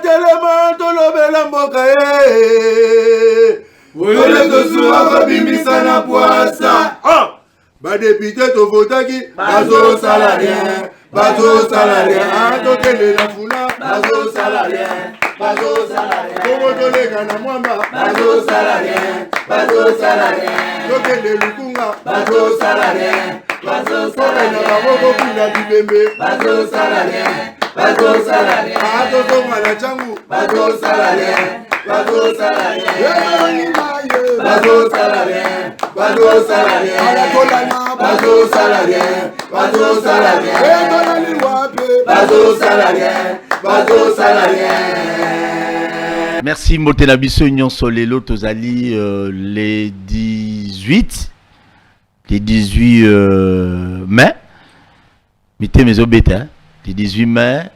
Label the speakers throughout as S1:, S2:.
S1: telema tolobela mboka ye Wole tosua babimisa na poasa Badepite tovotaki bazo salarien Bazo salarien Tokele na fula bazo salarien Bazo salarien Komo tolega na mwamba bazo salarien Bazo salarien Tokele lukunga bazo salarien Bazo salarien Na baboko pina bibembe bazo salarien Bazo salarien Atoto mwana changu bazo salarien Bazo salarien Bazo salarien Bazo salarien Bazo salarien Bazo salarien Bazo salarien Bazo salarien.
S2: Merci Mbotena biso Union Solelo tozali les 18 mai. Mité mes obéta les 18 mai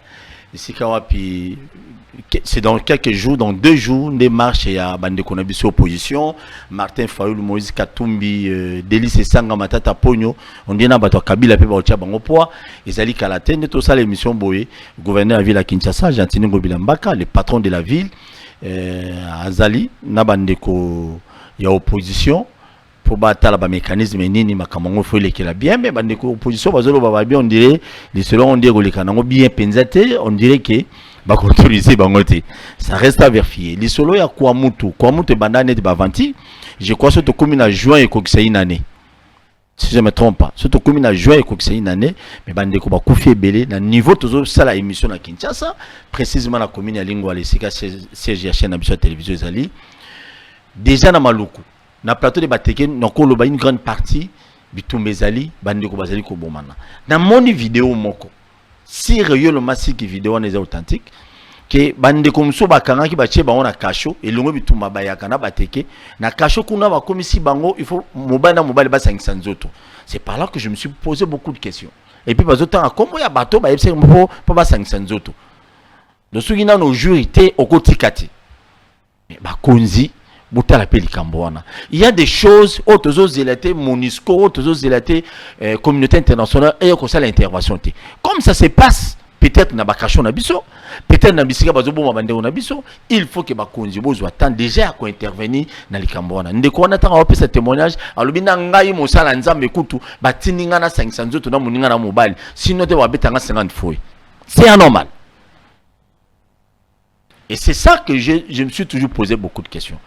S2: ici kawapi. C'est dans quelques jours, dans 2 jours, des marches et à Bande Konabiso opposition. Martin Fayoul, Moïse Katumbi, Délice Sanga Matata Pogno, on dit que Kabila peut avoir un poids. Ils allaient à la tête, tout ça, l'émission Boye, gouverneur de la ville à Kinshasa, Gentini Gobilambaka, le patron de la ville, Azali, Nabandeko, il y a opposition. Pour battre le mécanisme, il faut qu'il ait bien, mais l'opposition, on dirait, selon on dirait que bien pensé, on dirait que ça reste à vérifier. Les solos, il y a Kouamoutou et Bandane de Bavanti. Je crois que c'est commune à juin et que c'est une année. Si je ne me trompe pas, c'est commune à juin et que c'est une année. Mais Bandeko va couper belé. Dans le niveau de ça, émission à Kinshasa, précisément la commune à Lingua, les CGHN, la télévision Zali. Déjà dans Maluku, dans le plateau de Bateke, nous avons une grande partie de Zali, Bandeko Bazali Kobomana. Dans mon vidéo, Moko. Si réellement si qui vidéo est authentique que bande comme so bakanga ki bache bango na kasho elongo bituma bayaka na bateke na kasho kuna ba komisi bango il faut mobile ba 500 nzoto. C'est par là que je me suis posé beaucoup de questions. Et puis bazotan comment ya bato ba yebse mpo ba 500 nzoto. Le sugina no jurité okotikati. Mais ba konzi il y a des choses, autres zélatés, Monisco, autres zélatés, communauté internationale, et comme ça l'intervention. Comme ça se passe, peut-être na bakashon na biso, peut-être na bisika bazobo mabande na biso, il faut que bakonzi bozo attend déjà à intervenir dans les Cambouana. Ndeko on attend à ce témoignage, alobi na ngai mosala nzambe kutu, batininga na 500 zoto na moninga na mobile, sinon te wabetanga 50 fois. C'est anormal. Et c'est ça que je me suis toujours posé beaucoup de questions.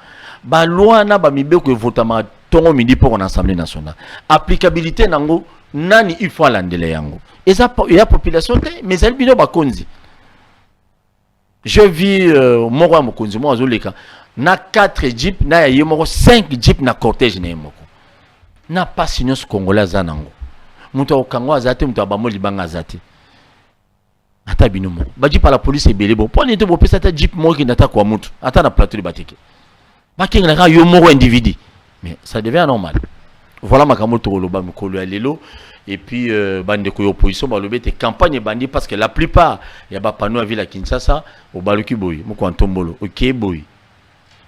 S2: Ba loi na ba mibeko votama tongo midi pour l'Assemblée nationale. Applicabilité nango nani il faut landele yango. Et ça il y a population mais elle bino ba konzi. Je vis moko mo konzi mo azoleka na 4 jeep na ya moko 5 jeep na cortège na moko. Na pas signon congolais za nango. Muto okango azate muto abamo libanga azate. Ata bino mo. Ba jeep la police ebele bo. Poni te bo pesa ta jeep mo ki nata kwa mutu. Ata na plateau de Bateke. Mais ça devient normal. Voilà ma camoto loba mukolo lelo et puis bande ko opposition ba lobé te campagne bandi parce que la plupart il y a ba panneau à ville à Kinshasa au baluki boy moko antombolo OK boy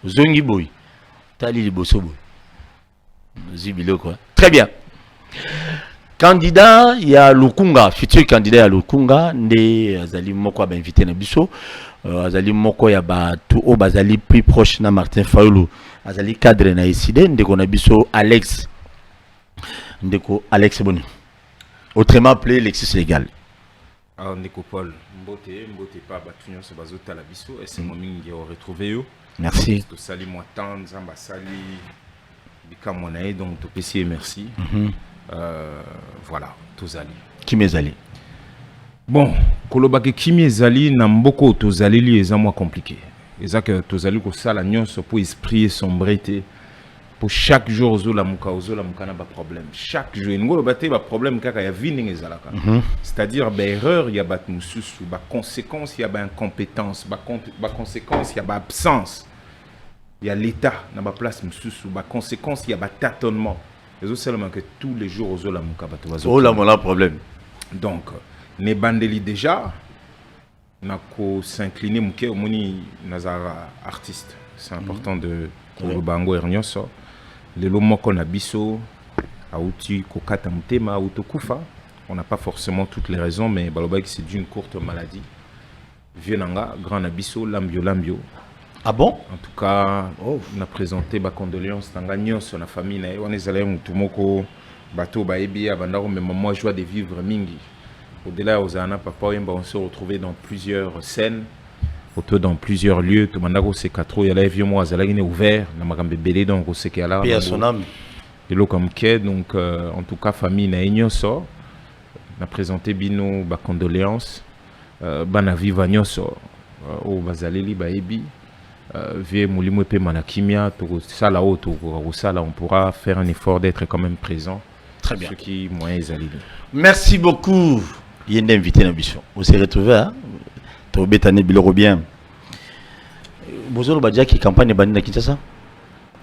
S2: zongi boy tali liboso boy zibilo quoi. Très bien. Candidat il y a Lukunga, futur candidat à Lukunga ndé azali moko ba invité na biso. Azali moko ya ba tout au bazali plus proche na Martin Fayoulou azali cadre na ICD ndeko na biso Alex ndeko Alex Boni autrement appelé Lexis Légal.
S3: Ah ndeko Paul mbote pas batunyo se bazota la biso et c'est mon mingi au retrouver yo.
S2: Merci.
S3: To sali moi tant nzamba sali bika monae donc to pesier merci. Voilà tozali
S2: qui mezali.
S3: Bon, kolobake kimi ezali na mboko tozali li eza moins compliqué. Eza que tozali ko sala nyonso pour esprit sombrité. Pour chaque jour ozola muka na ba problème. Chaque jour ngolo bate ba problème kaka ya vini ezalaka. C'est-à-dire ba erreur ya bat mususu, ba conséquence ya ba incompétence, ba conséquence ya ba absence. Ya l'état na ba place mususu, ba conséquence ya ba tâtonnement. Ezo seulement que tous les jours ozola muka bato bazo.
S2: Oh là mon problème.
S3: Donc ne bandeli déjà nako s'incliner muke omoni nazara artiste. C'est important de le bango ernyoso. Lelo moko na biso auti kokata mutema auto kufa. On n'a pas forcément toutes les raisons mais balobaki c'est d'une courte maladie. vieux nanga grand abisso lambio.
S2: Ah bon?
S3: En tout cas, on a présenté ma condoléance dans la sur la famille. On est allé au bateau baebi avant mais moi joie de vivre mingi. Au-delà aux années papa on se retrouvait dans plusieurs scènes, dans plusieurs lieux. Tout le monde c'est quatre il y a vieux mois à la ouvert, na makambe belé donc on sait qu'il y a là.
S2: Paix à son âme.
S3: Et là comme quai donc en tout cas famille na ignoso. On a présenté bino ma condoléance. Bana viva nyoso au bazaleli baebi. Vieux Moulimou et Manakimia, ça là-haut, on pourra faire un effort d'être quand même présent.
S2: Très bien.
S3: Ce qui moyens allés.
S2: Merci beaucoup. Il y a une invité dans l'émission. On s'est retrouvé hein. Tu as bétané Biloro bien. Vous avez dit qui campagne bani na Kinshasa.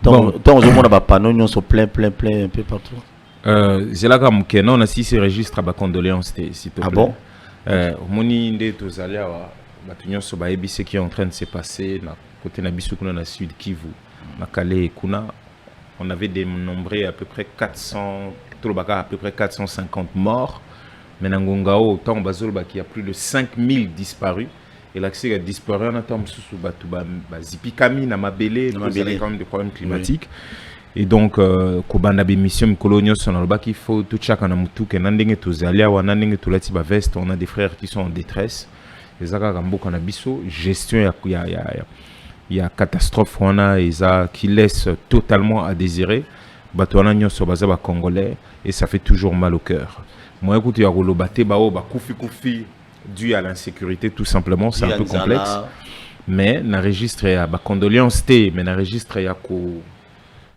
S2: Tant on a des panneaux, on sont plein un peu partout.
S3: C'est là comme que non, on a si ces registres à condoléances s'il te plaît.
S2: Ah bon?
S3: Moni ndé tozalia wa batunyo so ba ce qui est en train de se passer na côté na biso kuna na sud Kivu na Calais kuna on avait dénombré à peu près 400 à peu près 450 morts mais na Ngongao autant bazolba qui a plus de 5000 disparus et l'accès a disparu en temps sous batu ba zipikami na mabele quand même des problèmes climatiques et donc kobanda be mission coloniaux son alba qu'il faut tout chacun na mutu ke nandenge tozalia wa nandenge tulati ba veste on a des frères qui sont en détresse les agambo kana biso gestion il y a catastrophe qui laisse totalement à désirer batouana nyoso baza ba congolais et ça fait toujours mal au cœur moi écoute ya rolobate bao ba kufi dû à l'insécurité tout simplement c'est un peu complexe mais na registre ya ba condoléances té mais na registre ya ko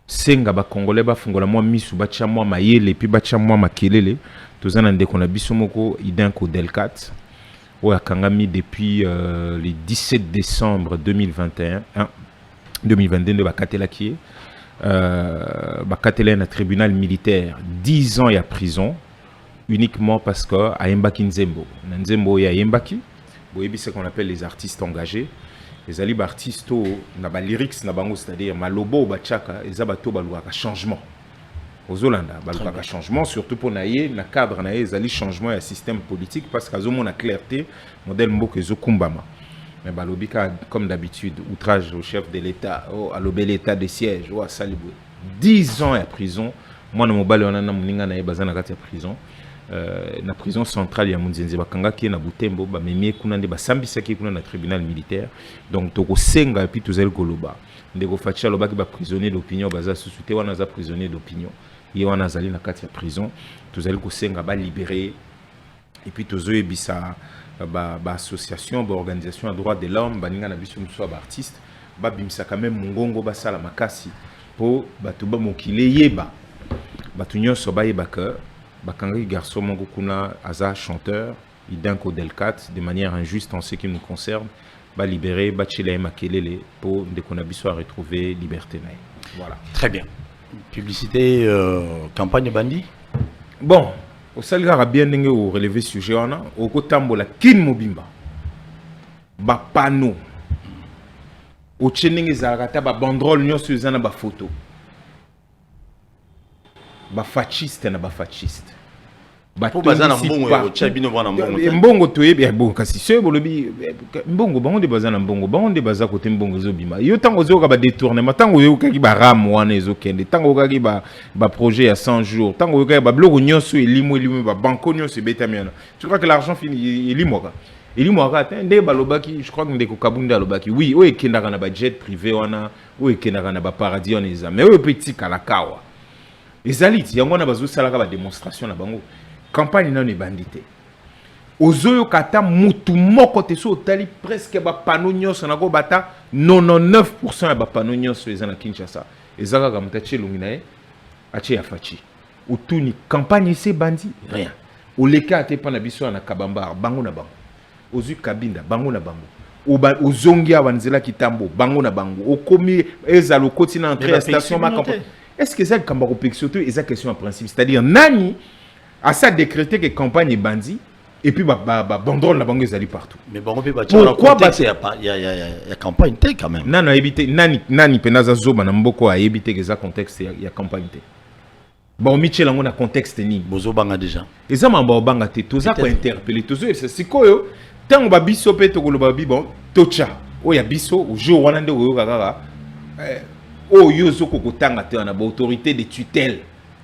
S3: senga ba congolais ba fungola moi misu ba tia moi mayele puis ba tia moi makelele tozana ndeko na biso moko idenko delcat ouais, Kangami depuis le 17 décembre 2021, 2022 de Bakatela qui est Bakatela un tribunal militaire 10 ans il y a prison uniquement parce que à Mbaki Nzembo il y a Mbaki c'est ce qu'on appelle les artistes engagés les alibes artistes na ba lyrics na bango c'est-à-dire malobo bachaka et zabato baluaka changement aux Hollanda, il changement, surtout pour naïe, na cadre naïe, il changement et système politique parce qu'à zone a clarté, modèle mboke zokumbama. Mais balobika comme d'habitude, outrage au chef de l'État, à l'obé l'État de siège, à Salibou. 10 ans à prison. Moi, na mobile on a na muninga naïe bazana kati ya prison. Na prison centrale ya Munzenze bakanga qui na Butembo, ba memie kuna nde ba sambisa ki kuna na tribunal militaire. Donc toko senga et puis tozali koloba. Ndeko facha loba ki ba prisonnier d'opinion baza susute wana za prisonnier d'opinion. Et on a zali na kati ya prison tozali kosenga ba libérer et puis tozoye bisa ba association ba organisation à droit de l'homme baninga na biso mso ba artiste ba bimisa quand même mongongo ba sala makasi po batu ba mokile yeba batu nyonso ba yeba que bakanga garçon mongo kuna aza chanteur idenko delcat de manière injuste en ce qui nous concerne ba libérer ba chila makelele po ndeko na biso a retrouver liberté na. Voilà.
S2: Très bien. Publicité, campagne bandit.
S3: Bon, au salga bien n'engé au relevé sujet on a au kotambo la kin mobimba. Ba panneau. Au chenenge zarata ba banderole nyo suzana ba photo. Ba fasciste na ba fasciste.
S2: Pour bazana mbongo chabino bwana mbongo.
S3: Mbongo toyebi bon kasi se bolobi mbongo bango de bazana mbongo bango de baza côté mbongo zo bima. Yo tango zo ka ba détournement tango yo ka ki ba ram wana ezo kende tango ka ki ba projet à 100 jours tango ka ba blogo nyonso elimo ba banko nyonso betamiana. Tu crois que l'argent fini elimo ka nde balobaki je crois que ndeko kabunda alobaki oui o ekendaka na ba jet privé wana o ekendaka na ba paradis on eza mais o petit kalakawa. Ezaliti yango na bazo sala ka ba démonstration na bango. Campagne non bandité. Ozoyo kata mutu moko te so tali presque ba panneau nyonso na go bata 99% ba panneau nyonso eza na Kinshasa. Ezaka ka mutache lunginae ache ya fachi. Utuni campagne c'est bandi rien. Oleka ate pa na biso na kabamba bango na bango. Ozu kabinda bango na bango. Ozongia wanzela kitambo bango na bango. Okomi ezalo kotina entrée à station ma campagne. Est-ce que ça kamba ko surtout eza question en principe, c'est-à-dire nani à ça décréter que campagne est bandit et puis banderole la banque est partout.
S2: Mais bon, pourquoi il y a campagne té quand même.
S3: Non éviter nani penaza zoba na mboko a éviter que ça contexte il y a campagne té. Bon Michel on a contexte ni
S2: bozo banga déjà.
S3: Et ça mamba banga té toza ko interpeller tozo c'est koyo tant ba biso pe to koloba bi bon tocha o ya biso au jour wana nde oyo kaka o yo zo kokotanga te na ba autorité de tutelle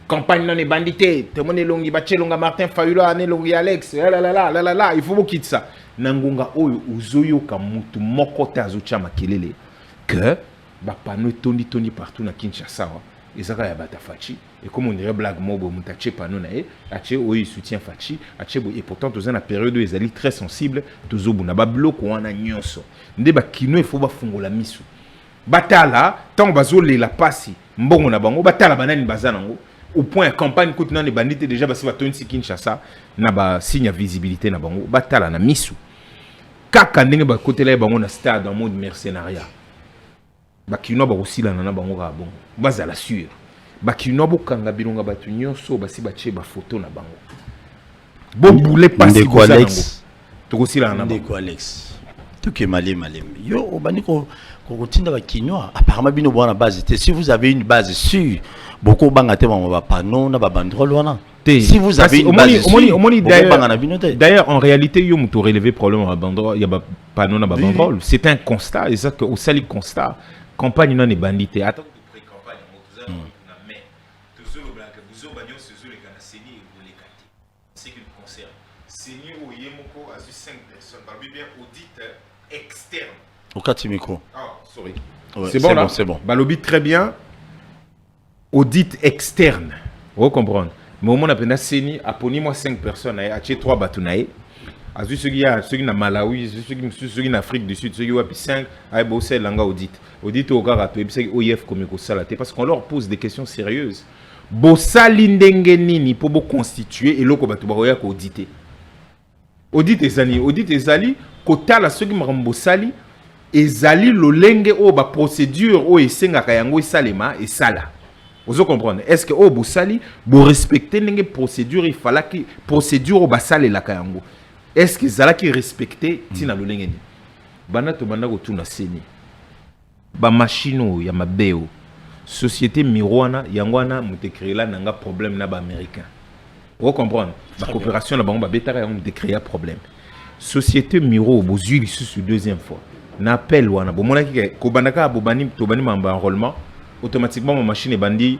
S3: campagne non bandité te mone longi ba chelonga Martin Fayulu ane longi Alex la il faut quitter ça nangunga oyo uzoyo ka mutu moko ta azocha makelele que ba pano tondi partout na Kinshasa ezaka ya bata fachi et comme on dirait blague mobo mutache pano na e ache oyo soutien fachi ache bo et pourtant tous na période où ils très sensible tous na ba bloko wana nyonso nde ba kino il faut ba fungola misu batala tant bazole la pasi mbongo na bango batala banani bazanango au point campagne coûte nan les bandits déjà basi bato nsi Kinshasa na ba signe visibilité na bango batala na misu kaka ndenge ba côté là bango na stade en mode mercenariat bakino ba osila na bango ka bon bazala sûr bakino bokanga bilonga batu nyonso basi bache ba photo na bango bo boule pasi
S2: ko Alex
S3: to osila na
S2: bango ko Alex to ke malem yo obani ko tinda bakino apparemment bino bona base si vous avez une base sûre beaucoup bangate ba panneau na ba banderole wana si vous avez une base sûre
S3: d'ailleurs en réalité yo muto relever problème à banderole ya ba panneau na ba banderole c'est un constat et ça que au sali constat campagne non est bandité attends pré campagne moto na mais toujours le blanc vous banyo ce les kana seni et les kati c'est qui concerne seni o yemoko a 5 personnes par bien audit externe
S2: au kati micro
S3: sorry
S2: ouais,
S3: c'est bon là
S2: c'est bon
S3: balobi très bien audit externe vous comprenez mais au moment appena seni aponi moi 5 personnes a acheté 3 batunae azu ceux qui na Malawi ceux qui na Afrique du Sud ceux qui wapi 5 ay bossé langa audit au gars to ebise OIF comme ko salate parce qu'on leur pose des questions sérieuses bossali ndenge nini pour bo constituer et loko batu ba ko auditer audit ezali kotala ceux qui marambo sali ezali lolenge o ba procédure o esengaka yango esalema et sala vous comprenez est-ce que o bosali bo respecter ndenge procédure il fallait que procédure o basale la kayango est-ce que zala qui respecter tina lolenge ni bana to banda ko tuna seni ba machine ya mabeo société miroana yangwana mutekrela nanga problème na ba américain vous comprenez la coopération la bango ba betara ya muté créer problème société miro bozuli sur deuxième fois n'appel wana bomona ki ko bandaka bobani to bani mamba enrôlement automatiquement ma machine bandi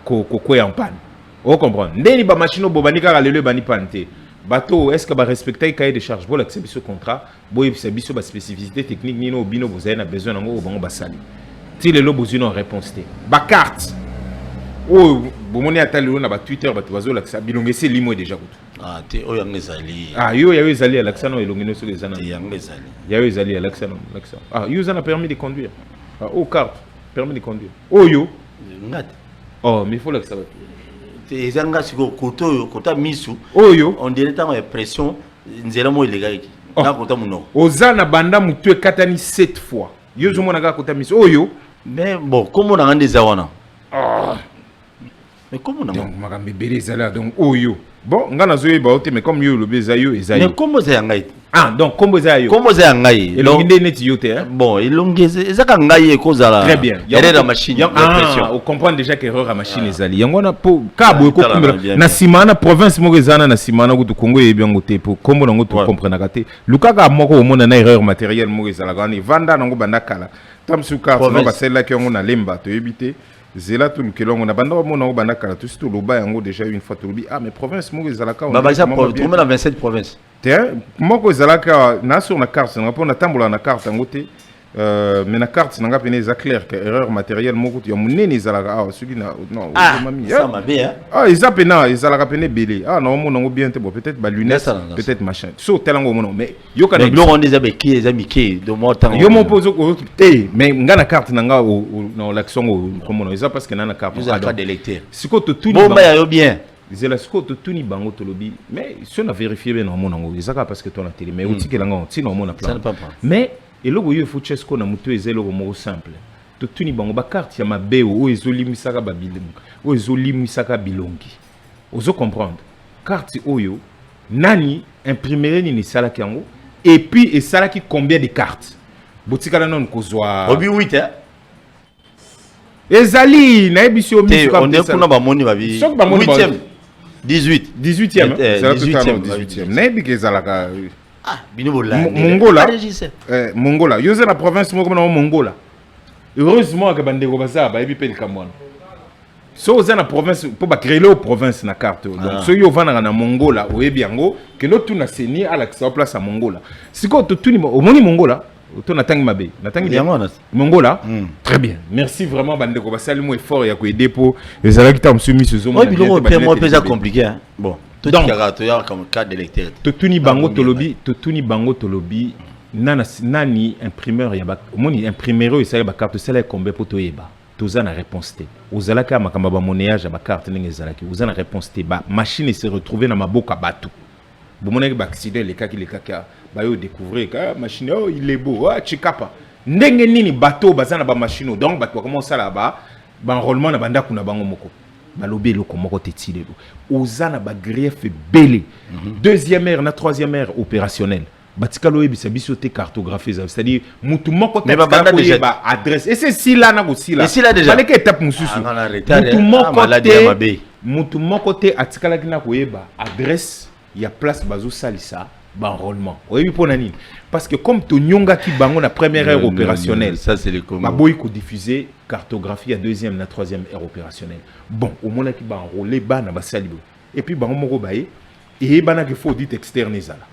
S3: ko en panne vous comprenez ndeni ba machine bobani ka lelo bani panté bateau est-ce que ba respecter cahier de charge pour l'accepter ce contrat boy biso ba spécificité technique nino bino vous avez besoin ngo bango basali ti lelo bozino réponse té ba carte oh bomoni atali na ba Twitter bato bazo laksa bilongese limo déjà kutu
S2: te o yangezali
S3: yo yawe ezali alaksano elongino so ezana
S2: yangezali
S3: yawe ezali alaksano yo zana permis de conduire au carte permis de conduire yo
S2: ngate
S3: mais il faut laksa
S2: ezanga siko koto kota misu
S3: yo
S2: on dirait tant pression nzela mo illégal na kota muno
S3: ozana banda mutu ekatani 7 fois yo zo mona ka kota misu yo
S2: mais bon comment on a des awana mais comment on a
S3: donc makambe beleza donc yo bon ngana zo yeba ote mais comme yo lo beza yo ezayi
S2: mais comment ça ngai
S3: donc combo za yo
S2: comment ça ngai
S3: elongi nde neti yo te
S2: bon elongi ezaka ngai ekozala
S3: très bien
S2: erreur à machine
S3: on comprend déjà que erreur à machine ezali yango na po kabo ko kumbela na simana province mo ezana na simana ko to Congo yebiango te po kombo nango to comprendre te lukaka moko omona na erreur matérielle mo ezala kana vanda nango banda kala tamsuka no basela ki yango na lemba to yebite zela tout kelongo na banda mo nango banda kala to surtout loba yango déjà une fois to lobi mais province mo ezala ka
S2: ba ça pour la 27 provinces
S3: moko ezalaka na sur na carte na pona tambola na carte ngote mais na carte nanga pene za clair que erreur matérielle moko ya munene ezalaka suki na non
S2: mami ça m'a bien
S3: ezapena ezalaka pene belé non mon ngo bien te bon peut-être ba lunette peut-être machin so telango mon mais yo kana
S2: mais on des abeki les amiki de moi temps
S3: yo mon pose ko te mais ngana carte nanga non l'action comme ça parce que na carte
S2: vous avez pas d'électeur
S3: siko to tout
S2: bon ba yo bien
S3: zela siko to tuni bango to lobi mais si on a vérifié ben non mon ezaka parce que toi na télé mais outi que langa ti non mon na plan mais et logo yo faut chesko na mutu ezelo mo simple to tuni bango ba carte ya mabeo o ezolimisaka ba bilongi o ezolimisaka bilongi ozo comprendre carte oyo nani imprimer ni salaki yango et puis et salaki combien de cartes botikala non kozwa
S2: obi 8
S3: ezali na ebisio
S2: misuka on est kuna ba moni ba bi 8e 18
S3: 18e na ebi kezalaka
S2: Ah, Binobola.
S3: Mongola. Mongola. Yo c'est la province Mongola. Heureusement que bandeko baza ba ebi pe likamwana. So oza na province pour ba créer la province na carte. Donc so yo vana na Mongola o ebi yango que l'autre na seni à la place à Mongola. Siko to tuni o moni Mongola. To na tangi mabe. Na tangi Mongola. Très bien. Merci vraiment bandeko basali mo effort ya ko aider pour les ala qui ta msumi ce zomo.
S2: Oui, biloko pe mo pesa compliqué hein. Bon. Donc, il y a comme cas d'électeur.
S3: Totuni bango tolobi, nani imprimeur ya ba, moni imprimeur et ça ba carte celle combien pour toyeba. Toza na réponse té. Ozala ka makamba ba monnayage ba carte ndenge ezalaki. Oza na réponse té ba machine se retrouver na maboka bato. Bo monaki ba accident les cas ba yo découvrir ka machine oh il est beau ah chikapa. Ndenge nini bato bazana ba machine donc bato comment ça là-bas ba enrôlement na banda kuna bango moko. Balobé le komoko tetile ozana ba grief belé deuxième ère na troisième ère opérationnelle batikalo ebisa biso te cartographie c'est-à-dire mutu moko te ba adresse et c'est si là na ko si là fallait que étape mususu mutu moko te atikala kina ko yeba adresse ya place bazo salisa ba enrôlement oyebi pona nini parce que comme to nyonga ki bango na première ère opérationnelle
S2: ça c'est le comment
S3: boy ko diffuser cartographie à deuxième na troisième ère opérationnelle bon au moment qui ba enrôler ba na ba salibo et puis bango moko baé et bana que faut audit externe ezala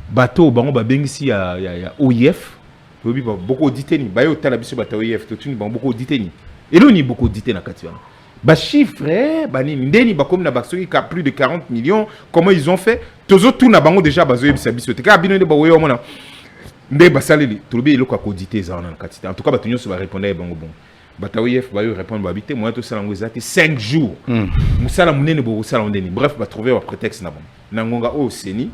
S3: bateau bango ba bengisi ya OIF oyebi ba beaucoup auditer ni ba yo tala biso ba OIF to tuni bango beaucoup auditer ni et là ni beaucoup auditer na katiwana ba chiffre bani ndeni ba comme na ba soki ka plus de 40 millions comment ils ont fait tozo tout na bango déjà bazo yebisa biso te ka bino ne ba woyo mona nde ba saleli tolobi eloko auditer za na katita en tout cas ba tunyo so ba répondre bango bon bataoyef ba yo répondre ba habiter moi to sala ngo ezati 5 jours musala munene bo sala ndeni bref ba trouver un prétexte na bon na ngonga o seni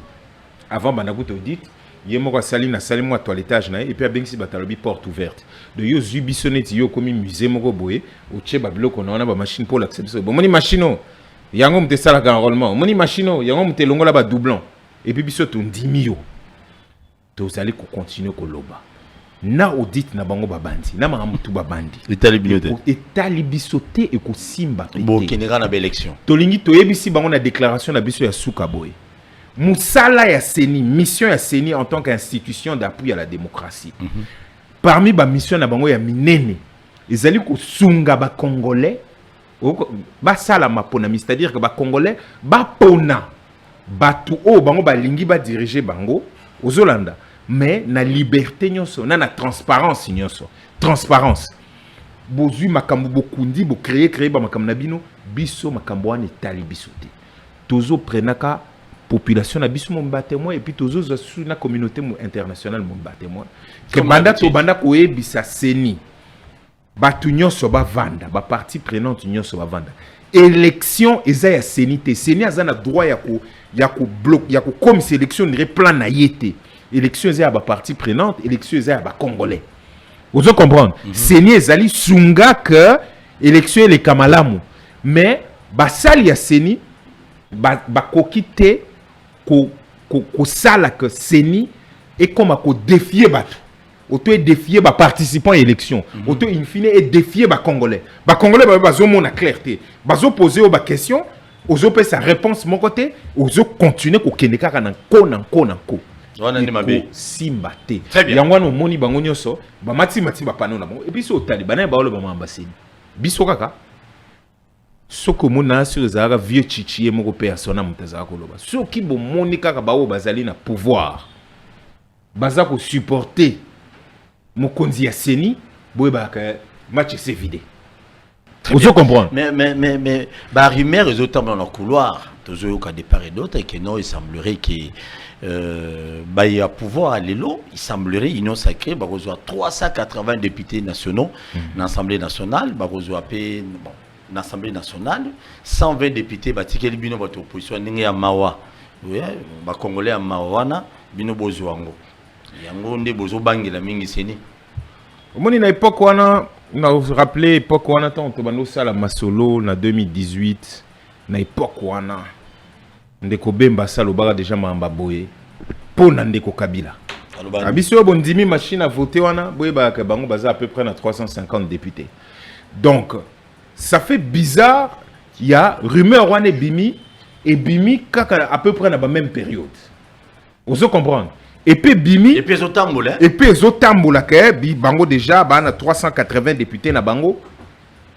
S3: avant ba na kuto audit yemoko sali na sali mo toilettage na et puis abengisi batalobi porte ouverte de yo zubisoneti yo komi musée moko boye o tche ba biloko na ba machine pour l'accepter bon moni machine yango mte sala ka enrôlement moni machine yango mte longola ba doublon et puis biso to ndimi yo to zali ko continuer ko loba na audit na bango babandi na mamutu babandi etali bisote et ko simba
S2: bon kenera na ba élection
S3: to lingi to yebisi bango na déclaration na biso ya suka boye Moussala ya Seni, mission ya Seni en tant qu'institution d'appui à la démocratie. Parmi ba mission na bango ya minene, ezali ko sunga ba congolais, ba sala maponami, c'est-à-dire que ba congolais ba pona batu o bango ba lingi ba diriger bango aux Zolanda, mais na liberté nyonso, na transparence nyonso. Transparence. Bozui makambo bokundi bo créer ba makambo na bino, biso makambo ane tali bisote. Tozo prenaka population na biso mon témoin et puis tous sous la communauté internationale mon témoin que banda to banda ko ebisa Seni batu nyonso ba vanda ba partie prenante nyonso ba vanda élection eza ya Seni te Seni azana droit ya ko bloc ya ko comme sélection ni plan na yete élection eza ya ba partie prenante élection eza ya ba congolais vous comprendre Seni ezali sunga que élection les kamalamu mais ba sali ya Seni ba kokite ko sala que Seni et comme ko défier bato auto défier ba participants à l'élection auto in fine et défier ba congolais ba zo mona clarté ba zo poser ba question ozo pe sa réponse mon côté ozo continuer ko keneka na ko wana ndi mabe simbate yango no moni bango nyoso ba mati ba pano na bango et puis so talibana ba olo ba ambassade biso kaka soko mona sur ezaka vieux chichier moko persona mutazaka koloba soki bo moni kaka bawo bazali na pouvoir baza ko supporter mokonzi ya Seni boye ba match c'est vidé vous comprenez
S2: mais ba rumeur les autres dans le couloir toujours au cas de part et d'autre et que non il semblerait que bah il y a pouvoir à l'élo il semblerait union sacrée ba reçoit 380 députés nationaux dans l'Assemblée nationale ba reçoit bon l'Assemblée nationale 120 députés batikeli bino bato opposition ndenge ya mawa ba congolais ya mawana bino bozwango yango nde bozo bangela mingi Seni
S3: omoni na époque wana na vous rappeler époque wana tant to bando sala masolo na 2018 na époque wana ndeko bemba salo baka déjà mamba boye pona ndeko Kabila abiso bondimi machine à voter wana boye ba ka bango baza à peu près na 350 députés donc ça fait bizarre, il y a rumeur wane bimi et bimi kaka à peu près dans la même période. Vous comprenez? Et puis Bimi.
S2: Et puis ils ont tamboulé.
S3: Et puis ils ont tamboulé. Bango déjà, on a 380 députés na Bango.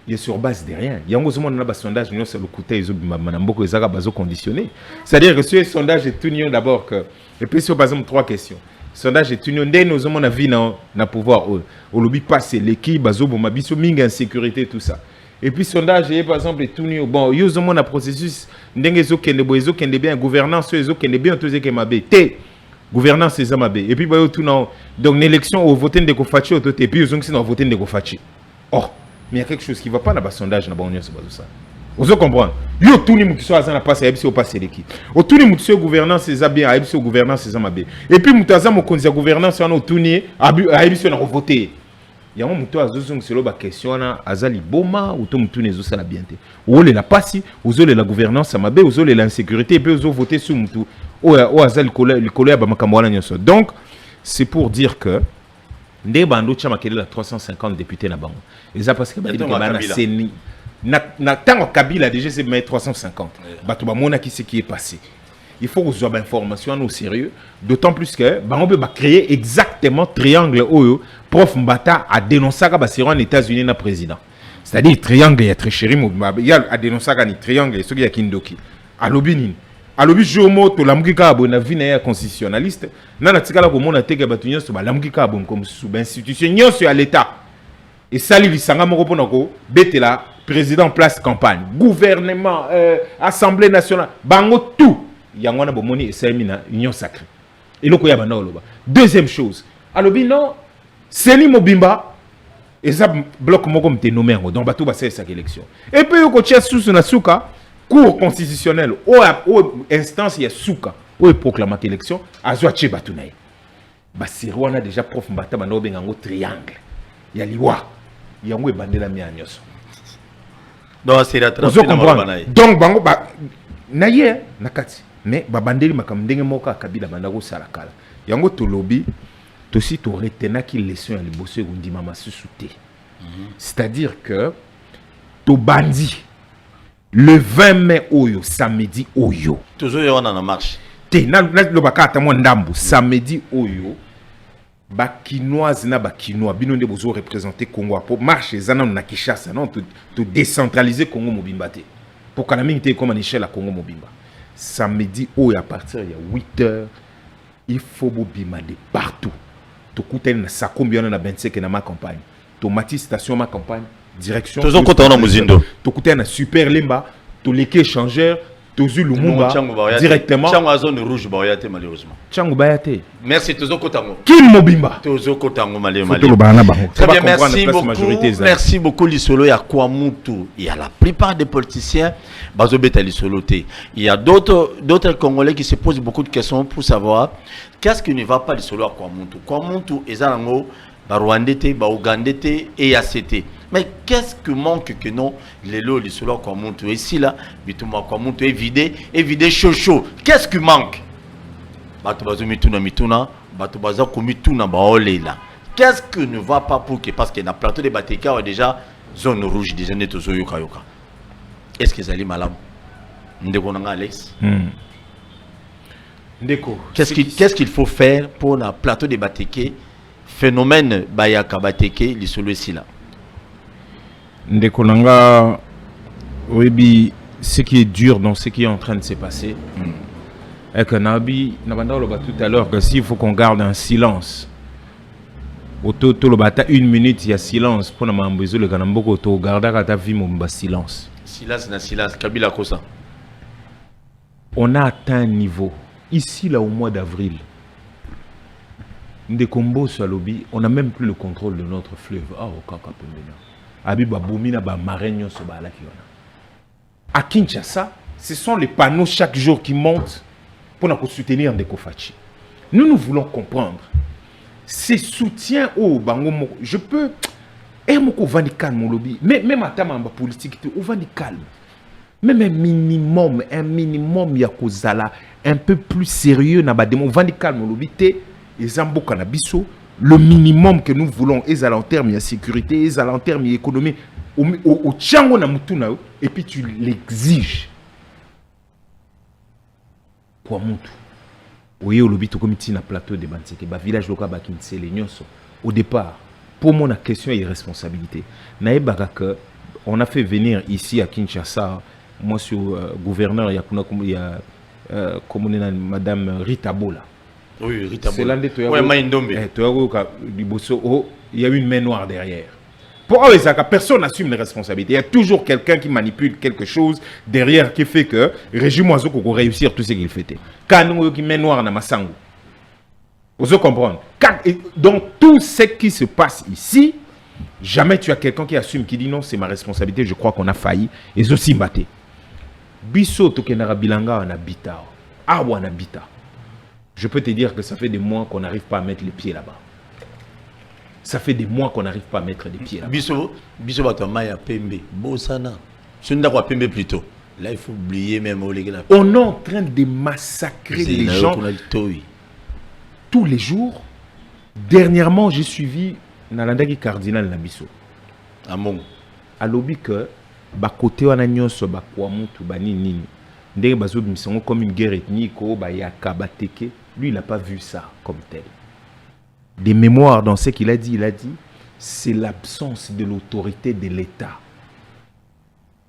S3: Il est sur base de rien. Il y a un sondage, c'est le côté ils ont conditionné. C'est-à-dire que ce sondage est tout d'abord que. Et puis sur par exemple 3 questions. Sondage est tout dès nous avons vie dans pouvoir. Au lobby passe l'équipe, bazo bomabiso minga insécurité tout ça. Et puis sondage par exemple est tout bon, ils ont un processus ndenge zo kende bozo kende bien gouvernance zo kende bien tout ce que mabé. T gouvernance c'est mabé. Et puis ba tout non donc l'élection au voter de kofachi au et puis ils ont qui dans voter de kofachi. Oh mais il y a quelque chose qui ne va pas dans le sondage dans le ça. Vous comprenez? Il y a tout le monde qui soit à la passe, il y a passé l'équipe. Tout le monde qui soit gouvernance, c'est bien, il y a gouvernance, c'est bien. Et puis, il y a la gouvernance, il y a tout le monde qui a voté. Il y a un monde qui a question, Azali Boma, ou tout le monde qui a bien. Vous avez la passe, vous avez la gouvernance, vous avez l'insécurité, et puis vous avez voté sur le tout. Azali donc, c'est pour dire que ndé bando tchama kele la 350 députés na bango. Et ça parce que na tango Kabila déjà c'est 350. Bato ba mona qui ce qui est passé. Il faut que vous ayez information au sérieux, d'autant plus que bango va créer exactement triangle oyo prof Mbata a dénoncé que basiro en États-Unis na président. C'est-à-dire triangle ya très chéri il y a dénoncé que ni triangle ce qui ya kindoki. Alobini alobi jomo to lamuki ka bona vina ya constitutionnaliste na tikala ko mona teke batu nyonso ba lamuki ka bon comme sous institution nyonso ya l'état et sali lisanga moko pona ko betela président place campagne gouvernement assemblée nationale bango tout yango na bomoni esamina union sacrée et loko ya bana oloba. Deuxième chose alobi non Seni Mobimba et ça bloc moko mte nommé donc batu ba cette élection et puis ko tia sous na suka cour constitutionnel ou instance ya souka ou proclame élection azwa tche batunaye basiro wana déjà prof Mbata bana obengango triangle ya liwa yango e bandela mi anyoso
S2: donc c'est la transformation
S3: donc bango ba naye nakati mais ba bandeli makam ndenge moka Kabila bandako sala kala yango to lobby to si to retena ki leçon ya liboso ngundima masusu te c'est-à-dire que to bandi le 20 mai oyo samedi oyo
S2: toujours y en a marche
S3: te na lo bakata mo ndambu samedi oyo ba kinoise na ba kinois bino nde bozo représenter Congo pour marche ezana na Kinshasa non to décentraliser Congo mobimba te pour kana mingi te comme à l'échelle à Congo mobimba samedi oyo à partir ya 8h il faut bobima de partout to kutena na sakombi na 25 na ma campagne to mati station ma campagne direction
S2: toujours quand on a muzindo
S3: to kutena na super lemba to leke échangeur to zu lumumba directement
S2: chango zone rouge bayate malheureusement
S3: chango bayate
S2: merci toujours kotango
S3: kim mobimba
S2: toujours kotango malé
S3: très
S2: bien merci beaucoup lisolo ya kwa mutu il y a la plupart des politiciens bazo beta lisolo te il y a d'autres congolais qui se posent beaucoup de questions pour savoir qu'est-ce qui ne va pas lisolo ya kwa mutu ezalango ba Rwandais ba Ougandais et ACT. Mais qu'est-ce que manque que non les lots les solo quoi monte ici là bituma quoi monte évidé chaud qu'est-ce qui manque bato bazo mituna bato bazo komituna ba olela qu'est-ce que ne va pas pour que parce que na plateau de Bateka déjà zone rouge déjà net zo yoka est-ce que zali malamu ndeko nanga Alex
S3: ndeko
S2: qu'est-ce qu'il faut faire pour na plateau de Bateka phénomène bayaka Bateka les solo ici là
S3: ndeko nanga webi ce qui est dur dans ce qui est en train de se passer et que nabi nabanda lo tout à l'heure que s'il faut qu'on garde un silence auto to lo bata 1 minute il y a silence pour na mambezo le kanamboko to garder ta vie mon silence
S2: Kabila kosa
S3: on a atteint un niveau ici là au mois d'avril ndeko mboso alobi on a même plus le contrôle de notre fleuve okaka pembena Abiba Boumina ba marenyo so ba la kiona. À Kinshasa, ce sont les panneaux chaque jour qui montent pour nous soutenir Ndeko Fachi. Nous voulons comprendre ces soutiens au bango je peux moko vandi calme lobby mais même à ma politique au vandi calme. Même un minimum ya kozala un peu plus sérieux na ba demo vandi calme lobby te ezambo kanabiso. Le minimum que nous voulons est à long terme, il y a sécurité, est à long terme, il y a économie. Au tchango na mutuna et puis tu l'exiges. Kwa mutu. Oye olobi to komiti na plateau de Banteke ba village local ba Kinsele nyonso. Au départ, pour mon question et responsabilité, naebaka que on a fait venir ici à Kinshasa, moi sur gouverneur il y a madame Rita Bola.
S2: Oui, Rita Bola.
S3: C'est l'un des
S2: ouais,
S3: il y a une main noire derrière. Pour eux, personne n'assume les responsabilités. Il y a toujours quelqu'un qui manipule quelque chose derrière qui fait que le régime oiseau peut réussir tout ce qu'il fait. Quand nous avons une main noire dans ma sangue, vous comprenez? Donc tout ce qui se passe ici, jamais tu as quelqu'un qui assume, qui dit non, c'est ma responsabilité, je crois qu'on a failli. Et c'est aussi maté. Bisso tokenara bilanga en habitat. Ah, on habitat. Je peux te dire que ça fait des mois qu'on n'arrive pas à mettre les pieds là-bas. Ça fait des mois qu'on n'arrive pas à mettre les pieds là-bas.
S2: Bisso Batamaya Pembe. Bosana. Ce n'est pas Pembe plutôt. Là, il faut oublier même.
S3: On est en train de massacrer les gens tous les jours. Dernièrement, j'ai suivi Nalandagi Cardinal Nabiso.
S2: Amon.
S3: À l'objet que, côté on a nyonso ba kwamutu ba nini. Ndenge bazo bimisongo comme une guerre ethnique o ba ya kabateke. Lui, il n'a pas vu ça comme tel. Des mémoires dans ce qu'il a dit, c'est l'absence de l'autorité de l'État.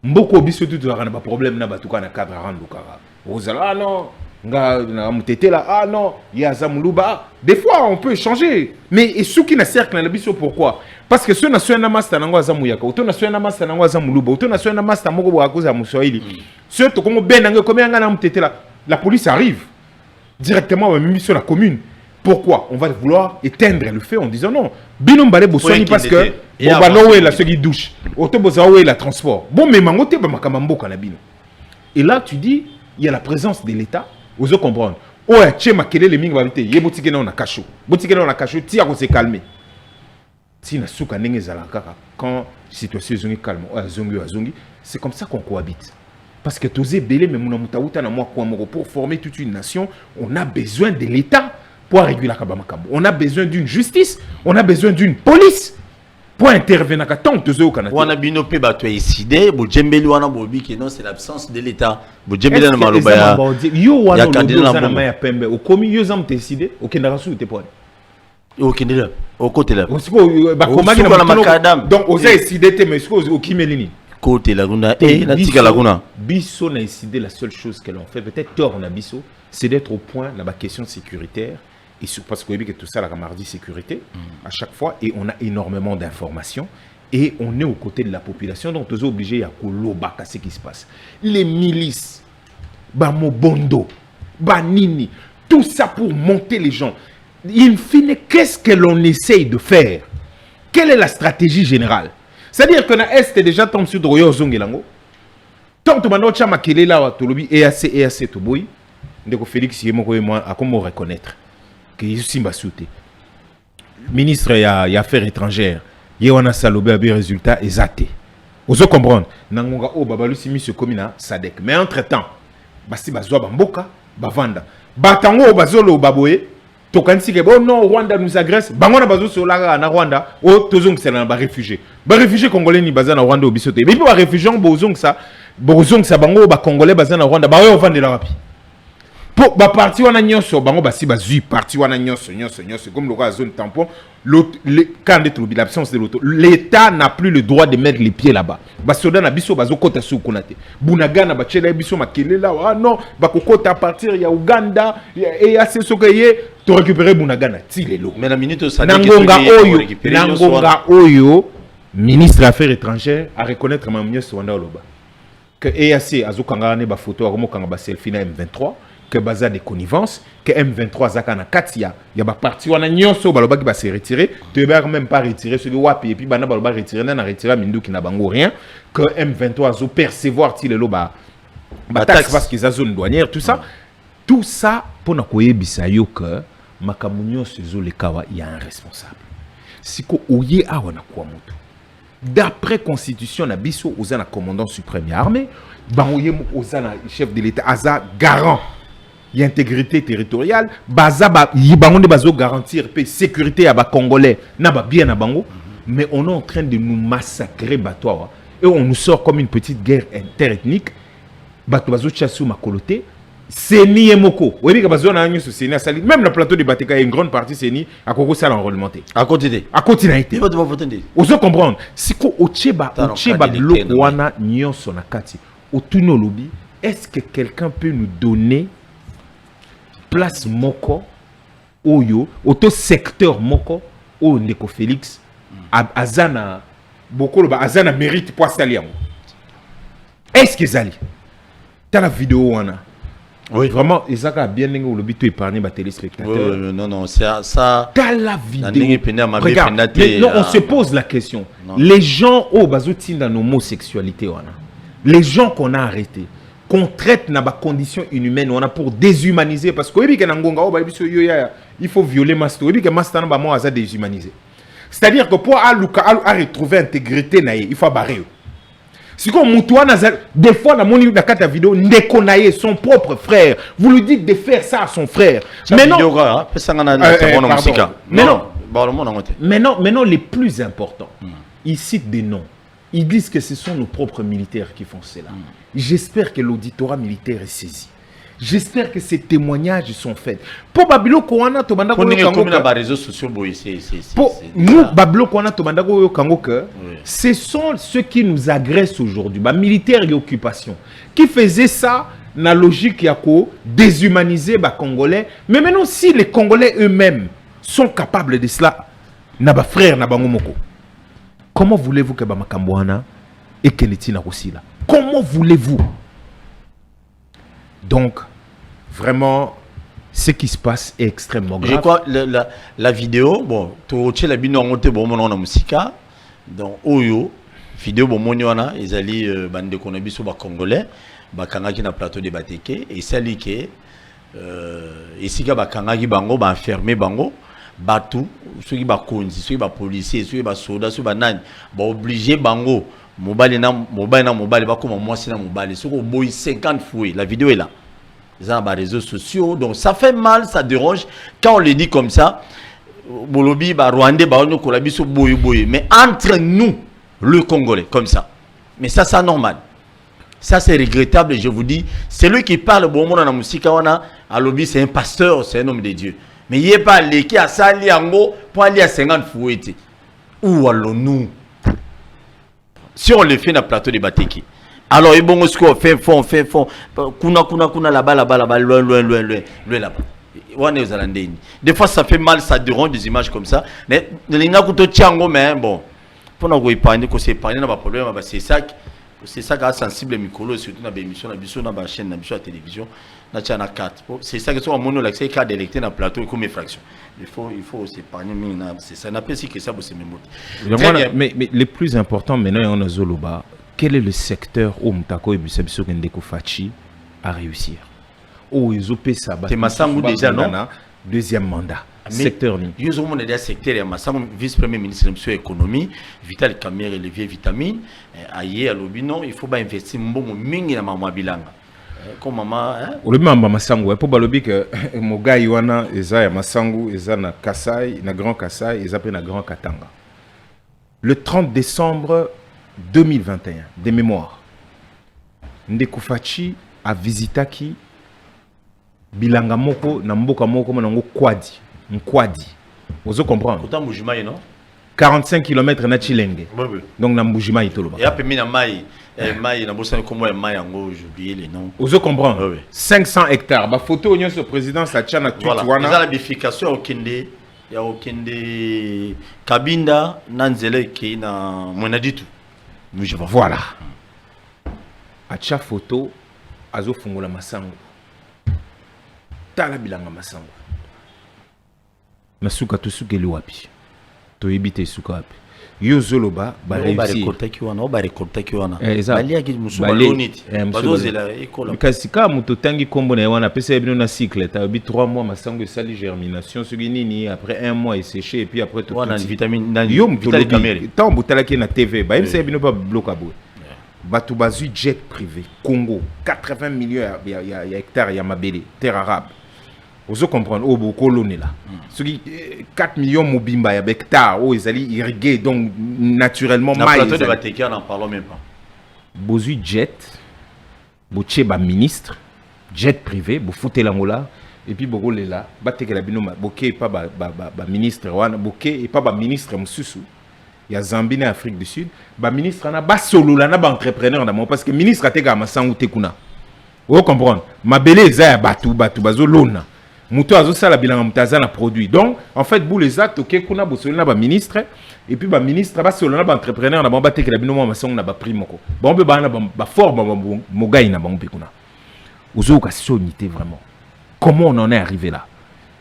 S3: Mboko biso tout na ba problème na batuka na cadre randu kara. Ozala non, nga mutete là ah non, ya zamuluba. Des fois on peut échanger, mais et ceux qui na cercle na biso pourquoi? Parce que ceux na soya na master nango azamuyaka, auto na soya na master nango azamuluba, auto na soya na master moko bo akoza muswahili. Ceux to comme ben nango comme nga na mutete là, la police arrive directement au même sur la commune. Pourquoi? On va vouloir éteindre le feu en disant non. Binom balé bosoni parce que on va louer la ceux qui douche. Auto bozaoué la transport. Bon mais mangote ba makamambo kanabino. Et là tu dis il y a la présence de l'État. Vous comprendre. Oh tché makele le mingi babité. Ye botike na na kacho. Botike na kacho ti a ko se calmer. Si na souka ndenge zalaka quand situation zongi calme. Oh azongi, c'est comme ça qu'on cohabite. Parce que tous belé mais mona mutauta na moi kwa moko pour former toute une nation, on a besoin de l'État. Pour réguler la kabamakambo. On a besoin d'une justice, on a besoin d'une police pour intervenir tant que au Canada.
S2: On a binopé bato isidé, bo djembeli wana bobi que non c'est l'absence de l'État. Bo djembeli na maloba
S3: yo wana na maya pembe au komi yo zam décidé au Kenya sou te poine.
S2: Au Kenya au côté là.
S3: Ba komaki na makadam. Donc aux décidé te mais au kimelini.
S2: Côté la guna et na tika la guna.
S3: Bisso na décidé la seule chose que l'on fait peut-être tort on a bisso, c'est d'être au point dans la question sécuritaire. Et parce que tout ça, la mardi sécurité, à chaque fois, et on a énormément d'informations, et on est aux côtés de la population, donc on est obligé à ce qui se passe. Les milices, Mobondo, Banini, tout ça pour monter les gens. In fine, qu'est-ce que l'on essaye de faire? Quelle est la stratégie générale? C'est-à-dire que na Est déjà tombé sur Droyo Zongelango, tant que maintenant Chama Kele là, Tolobi, EAC, Toboy, Ndeko Félix Yemoko et moi, à comment reconnaître? Que Simba Souté. Ministre des Affaires étrangères, il y a un salobé résultat exact. Vous comprenez? Nangonga o babalu simi se komina sadek. Mais entre-temps, basi bazwa bamboka, bavanda. Batango bazolo baboye, tokanisi ke bon non Rwanda nous agresse, bangona bazo sola na Rwanda, o tozong c'est na ba réfugié. Ba réfugié congolais ni bazana Rwanda obisote. Mais puis ba réfugié bozong ça bango ba congolais bazana Rwanda, ba yo vendre la rapi. Pour ba parti wana nyonso bango basi bazui parti wana nyonso comme le zone tampon quand l'absence de l'auto l'État n'a plus le droit de mettre les pieds là-bas basoda na biso bazo kota su konate bunagana ba chela biso makele là ah non ba kokota à partir ya Uganda et à ce sokaye to récupérer bunagana tilelo
S2: mais la minute ça
S3: nangonga oyo ministre des Affaires étrangères à reconnaître mamnyo Wanda Oloba que EAC azokanga ne ba photo akomo kanga ba selfie na M23 que baza de connivence que M23 zaka na katia ya ba parti wana nyonso baloba ki ba se retirer te ba même pas retirer celui wapi et puis bana baloba retirer na retirer mindu ki na bango rien que M23 zo percevoir ti lelo ba taxe parce qu'ils a zone douanière tout ça pour na koyebisa yo que makamunyo sezo le kawa il y a un responsable siko oye awa na kwa moto d'après constitution na biso ozana commandant suprême ya armée bangoye ozana chef de l'état aza garant l'intégrité territoriale, bango bazo garantir la sécurité à ba congolais na ba bien na bango, mais on est en train de nous massacrer batoa et on nous sort comme une petite guerre interethnique. Bato bazo chassou makoloté, Seni et Moko. Oui, même le plateau de Batéka, une grande partie Seni a Koko ça l'enrôlement.
S2: À côté de.
S3: À côté d'Haïti. Vous comprendre. Si ko Ocheba bloko wana nyonso na kati. Otuno lobi, est-ce que quelqu'un peut nous donner place Moko Oyo, auto secteur Moko o Ndeko Félix Azana Bokolo ba Azana mérite pour Saliam. Est-ce que Zali? T'as la vidéo wana. Oui, vraiment, Isaac a bien épargné les téléspectateurs.
S2: Non, ça.
S3: Dans la vidéo. Regarde, non, on se pose la question. Non. Les gens au bazoutin dans l'homosexualité, les gens qu'on a arrêtés, qu'on traite dans des conditions inhumaines, on a pour déshumaniser parce que il faut violer Masto. Il déshumanisé. C'est-à-dire que pour retrouver intégrité, il faut barrer. Si des fois, dans mon vidéo, Ndekonaye, son propre frère, vous lui dites de faire ça à son frère. Mais non, les plus importants, ils citent des noms. Ils disent que ce sont nos propres militaires qui font cela. J'espère que l'auditorat militaire est saisi. J'espère que ces témoignages sont faits. Pour Babilo Kouana, ce sont ceux qui nous agressent aujourd'hui. Militaires et occupation. Qui faisaient ça dans la logique de déshumaniser les Congolais. Mais maintenant, si les Congolais eux-mêmes sont capables de cela, Naba frère Nabangomoko, comment voulez-vous que Bamakambouana et Kenetina aussi là? Comment voulez-vous? Donc, vraiment, ce qui se passe est extrêmement grave.
S2: Je crois la vidéo, bon, tu la bino monté bon mon na musika, donc oyo vidéo bon moniona, ils allaient bande konabiso ba congolais, ba kangaki na plateau de Batéké et sali ke esika ba kangaki bango ba enfermer bango, batu, ceux qui ba konzi, ceux qui ba policiers, ceux qui ba soldats, ceux ba nani, ba obligé bango mobile ba comme moi c'est na mobile, ceux qui boy 50 fouets, la vidéo est là. Dans les réseaux sociaux, donc ça fait mal, ça dérange quand on le dit comme ça. Bolobi, Rwandais, mais entre nous, le Congolais, comme ça. Mais ça, c'est normal. Ça, c'est regrettable, je vous dis. Celui qui parle, bon, on a musique, à lobby, c'est un pasteur, c'est un homme de Dieu. Mais il n'y a pas les qui a sali ango pour aller à 50 fouettés. Où allons-nous? Si on le fait dans le plateau de Batéké. Alors, il bon ce fait fond, kuna là-bas, loin là-bas. Des fois, ça fait mal, ça dérange des images comme ça. Mais les bon, pour nous épargner, que c'est épargné, n'a pas problème, c'est ça qui est sensible, micro, surtout dans l'émission, dans la chaîne, dans la télévision, dans la 4. C'est ça que soit mon l'accès cas d'électer dans le plateau comme fraction. Il faut s'épargner, c'est ça. N'a pas si que ça, c'est
S3: mais le plus important maintenant, on a Zoloba. Quel est le secteur où Mtako et Bissabso Ndeko Fachi a réussir? Où ils ont payé ça?
S2: C'est Massangou déjà, non?
S3: Deuxième mandat. Secteur ni.
S2: Ils ont déjà secteur et Massangou vice-premier ministre de l'économie, Vital Kamere, le vieux vitamine. Aïe à l'obino, il faut pas investir mon mingi na maman bilanga. Comme maman.
S3: Le même Massangou, pour balobi que mon gars Yoana, Eza Massangou, Eza na Kasai, na Grand Kasai, Eza na Grand Katanga. Le 30 décembre 2021, des mémoires. Ndeko Fachi a visité qui Bilanga Moko, Namboka Moko, Manango Kwadi. Nkwadi. Vous comprenez? 45 km na Chilenge. Donc Nambujima Itoloba.
S2: Et après, Maï, na bossa comme Maï Ango, j'ai oublié les noms.
S3: Vous comprenez? 500 hectares. Ma photo, on ce président, ça tient à tout.
S2: Voilà. La bification au Kende. Il y a au Kende Kabinda, Nanzele, qui est na Monaditu.
S3: Voilà. À chaque photo, Azo Fungola Masango. Tala Bilanga Masango. Nasuka Tusuke Luapi. To ebite Suka Api. Yo Zoloba, ba réussir.
S2: Ba récolter ki wana.
S3: Balia
S2: ki musuba loniti.
S3: Bazozela ekola. Kasika muto tangi kombo na wana pesa ebino na cycle. Ta obi 3 mois Masango sali germination sugi nini après 1 mois et séché et puis après tout.
S2: Wana vitamine na
S3: yo Vital Kamere. Tant butala ki na TV, ba msa ebino pas blocabo. Batu bazu jet privé Congo 80 millions ya hectares ya mabele terre arabe. Vous comprenez, au colonne là. Ce qui 4 millions mobimba hectares, ils allaient irriguer donc naturellement.
S2: Na plateau de Batéké, on n'en parle même pas.
S3: Bozu jet, Bocheba ministre, jet privé vous foutez l'angola et puis beaucoup là battre que la bino boké pas ba ministre wana boké et pas ba ministre mususu il y a Zambie et Afrique du Sud ba ministre na ba solo là na ba entrepreneur na parce que ministre ateka masangu tekuna vous comprenez ma belé za ya batu bazo lona muto azo sala bilanga mutaza na produit donc en fait vous les actes OK kuna bo solo na ba ministre et puis ba ministre ba solo na ba entrepreneur na ba battre que la bino masangu na ba prix moko bon be ba na ba fort mo gai na ba kuna ozo ka sonité vraiment. Comment on en est arrivé là?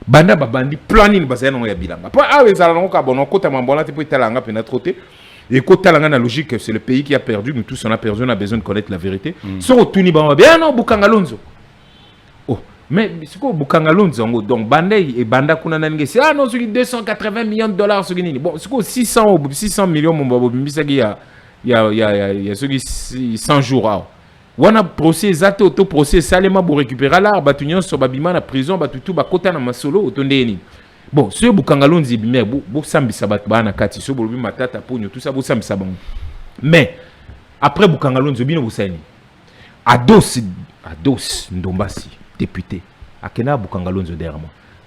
S3: Banda babandi planning basé non ya bilanga. Pas ah les allons ka bon kota mambola te pour talanga pena trotter. Et kota langa na logique c'est le pays qui a perdu, nous tous on a perdu, on a besoin de connaître la vérité. So tuni ba bien non Bukanga Lonzo. Oh, mais c'est quoi Bukanga Lonzo donc banda et banda kuna nange c'est ah non c'est 280 millions de dollars ce nini. Bon, c'est quoi 600 millions mon babo bisaki il y a ceux qui 100 jours ah. Wana procès zato auto procès salema pour récupérer l'art batunyon so babima na prison batutu bakota na masolo otondeni bon ce Bukanga Lonzo bimé bo sambisa bat bana kati so bolobi matata ponyo tout ça bo sambisa bango mais après Bukanga Lonzo bino bosani ados Ndombasi député akena Bukanga Lonzo derrière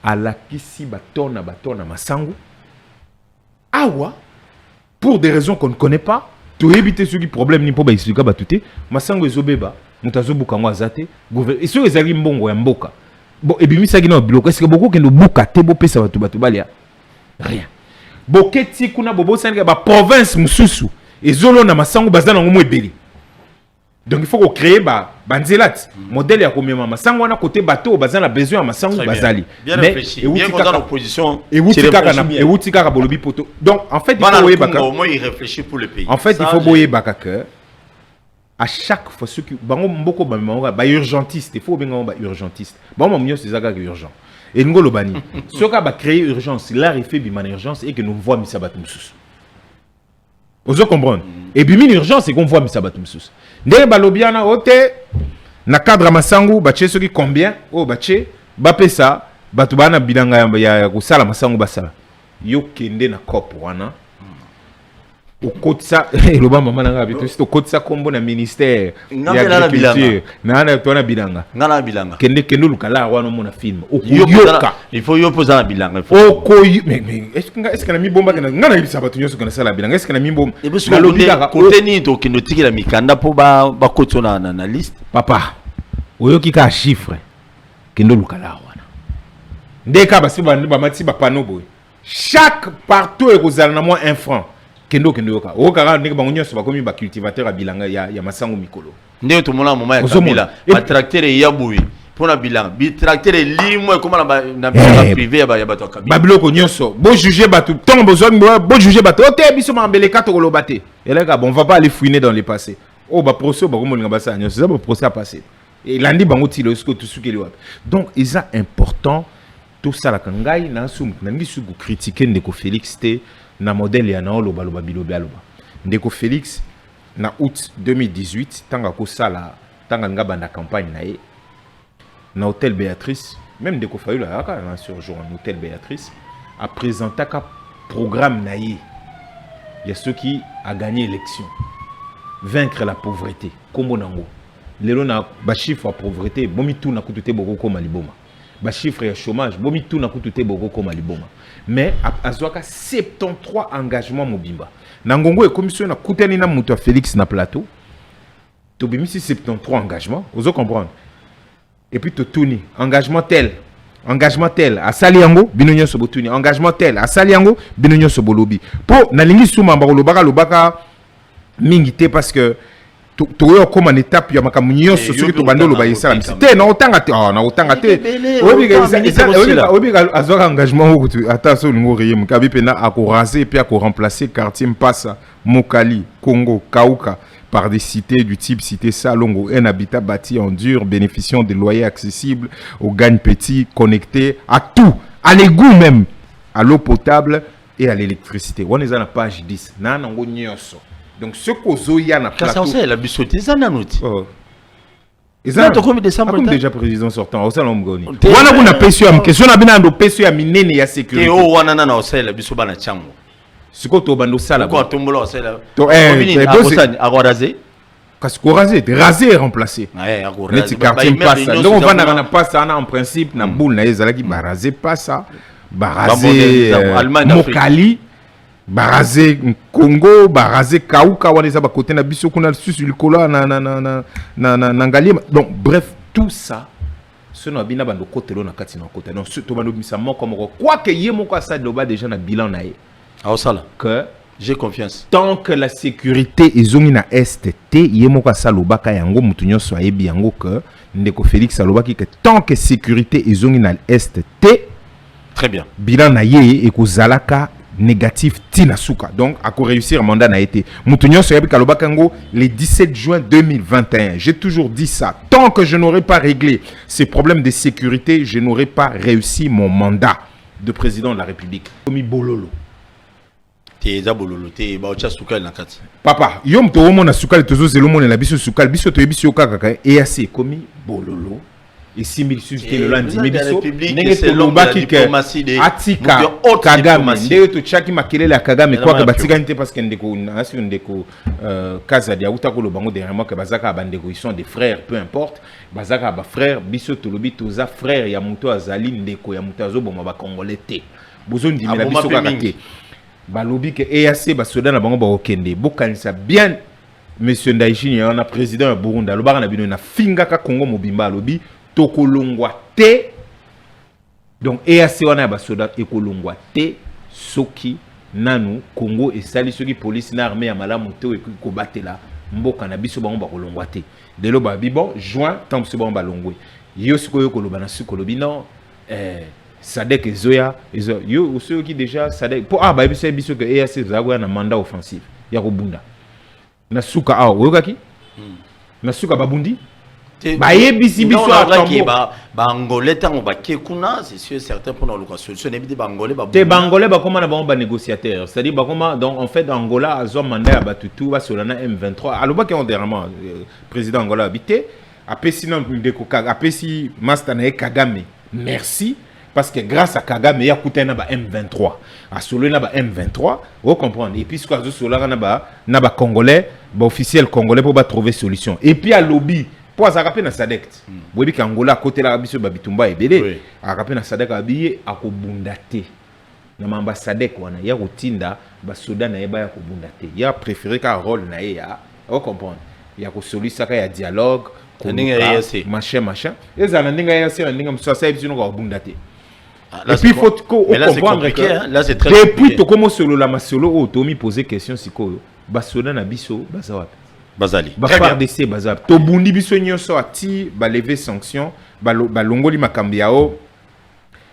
S3: ala kisi batona masangu awa pour des raisons qu'on ne connaît pas. Tu éviter ce qui problème ni pour expliquer batuté masango ezobeba mutazo bukango azate et ceux ezali mbongo ya mboka bon et bimi sagi na bloquer est-ce que beaucoup que no buka te bo pesa batu balia rien boketi kuna bobo sanga ba province mususu ezolo na masango bazana ngomo ebeli donc il faut qu'on crée banzelat modèle ya komema masango wana côté bateau bazana besoin ya masango bazali
S2: bien réfléchi bien dans l'opposition
S3: et wutika bolobi poto donc en fait il faut boyer baka
S2: au moins il réfléchit pour le pays
S3: en fait il faut boyer baka que à chaque fois ceux qui bango mboko ba urgentiste il faut benga ba urgentiste bango mio c'est zaga urgent et ngolo bani ceux qui ba créer urgence là il fait bimana urgence et que nous voit misabatu mususu vous comprenez et bimine urgence c'est qu'on voit misabatu mususu ndé balobiana oté na cadre masangu bache soki combien oh bache bapesa batu bana bilanga ya kusala masangu basala yo kende na cop wana okotsa eloba mama nanga bitu sito okotsa kombo na ministère ya agriculture na tona bilanga
S2: ngana bilanga
S3: kende lukala wana mona film
S2: okoyoka il faut yo poser na bilanga
S3: okoy mais est-ce que na mi bomba ngana ibisa batu nyoso kana sala bilanga est-ce que na mi bomba
S2: na lobika côté ni to kendo tikela mikanda po ba kotso na liste
S3: papa oyoki ka chiffre kendo lukala wana ndeka basi ba mati ba panneau boy chaque partout ekozala na moins 1 franc kendo yoka okara ndenge bango nyonso bakomi ba cultivateur abilanga ya masango mikolo
S2: ndenge to mona moma ya kabila ba tracteur ya boui pona bilanga bi tracteur limwe koma na privé ya bato kabila
S3: babiloko nyonso bo juger bato tongo bo juger bato ote biso mambele kato kolobate eleka bon on va pas aller fouiner dans les passés oh ba procès ba komolinga basa nyonso ça ba procès à passer et landi bango tilo esko tout ce qui donc ils a important tout ça la kangai na sum na ngi sugu critiquer ndeko Félix té na modèle ya na loba bilobi aloba ndeko Félix na août 2018 tanga ko sala tanga nga banda campagne na ye na hôtel Béatrice même ndeko Fayula aka na sur jour en hôtel Béatrice a présenté un programme na ye il y a ceux qui a gagné l'élection vaincre la pauvreté kombo nango lelo na ba chiffre ya pauvreté bomi tout na kutute boko koma liboma ba chiffre ya chômage bomi tout na kutute boko koma liboma mais azwaka 73 engagements mobimba na ngongo e commission na kutani na muto Félix na plateau to bimisi 73 engagements vous comprendre et puis to tuni engagement tel à Saliango binonyo sobotuni engagement tel à Saliango binonyo sobolobi po na lingi suma mbako lobaka mingité parce que to comme en étape ya makambo nyonso soki to bandolo ba yesala te na otanga te obiga azwaka engagement okutu ata so lingo riye mukabi pena akoraser et puis akoremplacer quartier Mpasa Mokali Congo Kauka par des cités du type cité Salongo, un habitat bâti en dur bénéficiant de loyers accessibles aux gagne petits connectés à tout, à l'égout même, à l'eau potable et à l'électricité. On est à la page 10 donc ce qu'on y a na plateau
S2: ça la bisoté ça na noti
S3: ils ont combien de décembre déjà président sortant au salon mgoni wana kuna peso ya question na bina ndo peso ya minene ya sécurité
S2: o wana na osela biso bana chango
S3: siko to bando sala
S2: ko tombola osela
S3: to
S2: agoraze
S3: Parce qu'on raser et remplacer. Les quartiers passent. Donc on va n'a pas ça en principe na boule na ezala qui baraser pas ça. Baraser Mokali, baraser Congo, baraser Kauka wana za ba côté na biso kuna sur le cola na ngalier. Donc bref, tout ça ce no bina bando côté lo na kati na côté. Donc surtout bando misa moko moko quoi que yé moko ça loba déjà na bilan na ye.
S2: Ah ça là.
S3: Que
S2: j'ai confiance.
S3: Tant que la sécurité ezongi na STT, yemoko saloba ka yango mutu nyonso ayebi yango que ndeko Félix alobaki que tant que sécurité ezongi na STT,
S2: très bien.
S3: Bilan na ye ekozalaka négatif tina suka. Donc à réussir mandat na été. Mutu nyonso ayebi ka lobaka yango le 17 juin 2021. J'ai toujours dit ça. Tant que je n'aurai pas réglé ces problèmes de sécurité, je n'aurai pas réussi mon mandat de président de la République. Komi bololo.
S2: Papa,
S3: yom to mona sukali tozo zelo mona la biso sukali biso to yebiso kaka e assez komi bololo et 6000 susté le lundi biso ndenge to lobaki ke atika Kagame ndenge to chaki makele la Kagame kwa ka batika nte parce que ndeko nasi ndeko kaza dia uta ko lobango dernièrement que bazaka bandeko ils sont des frères peu importe bazaka ba frère biso to lobi toza frère ya muto azali ndeko ya muto azoboma ba congolais te bozo ndimela biso kaka te balobi que EAC basoda na bango ba okende bokanisa bien monsieur Ndayishini on a président ya Burundi alobaka na bino na finga ka Congo mobimba alobi tokolongwa te donc EAC wana ya basoda ekolongwa te soki nanu Congo esali soki police na armée ya malamu te ko batela mboka na biso bango ba kolongwa te lelo ba bibo juin tant biso bango balongwe yo sikoyo koloba na sikolobi non Sadek Zoya, yo ceux qui déjà Sadek pour bah c'est biso que EAC zagoya na mandat offensif ya kobunda na suka oyokaki na suka babundi ba yebisi biso atambo
S2: ba angolais tango ba kekuna c'est sûr certain pour la location solution n'ébite ba angolais ba
S3: te ba angolais ba comment na ba négociateur c'est-à-dire ba comment donc en fait Angola a son mandat ba tutu ba solana M23 aloba ki on dernièrement président Angola habité apesi na ndeko apesi master na Kagame merci. Parce que grâce à Kagame, il y a coûté na M23. À solo na M23, vous comprenez. Et puis ce que solara na ba congolais, ba officiel congolais pour trouver solution. Et puis à lobby, pour ça rappelle na Sadek. Vous voyez qu'Angola côté la biso ba bitumba ebele, a rappelle na Sadek abiye akobundate. Na mamba Sadek wana ya rotinda ba soda na yeba ya kobundate. Ya préféré ka rôle na ya, vous comprenez. Ya ko solution ka ya dialogue, machin. Et ça na ndinga ya sera ndinga msasa biso no kobundate. Et puis il faut comprendre que
S2: là c'est très
S3: depuis to comme solo la masolo o to mi poser question sikoyo basoda na biso bazawat
S2: bazali
S3: ba par DC bazawat to bundi biso nyonso ati ba lever sanction ba longoli makambi yao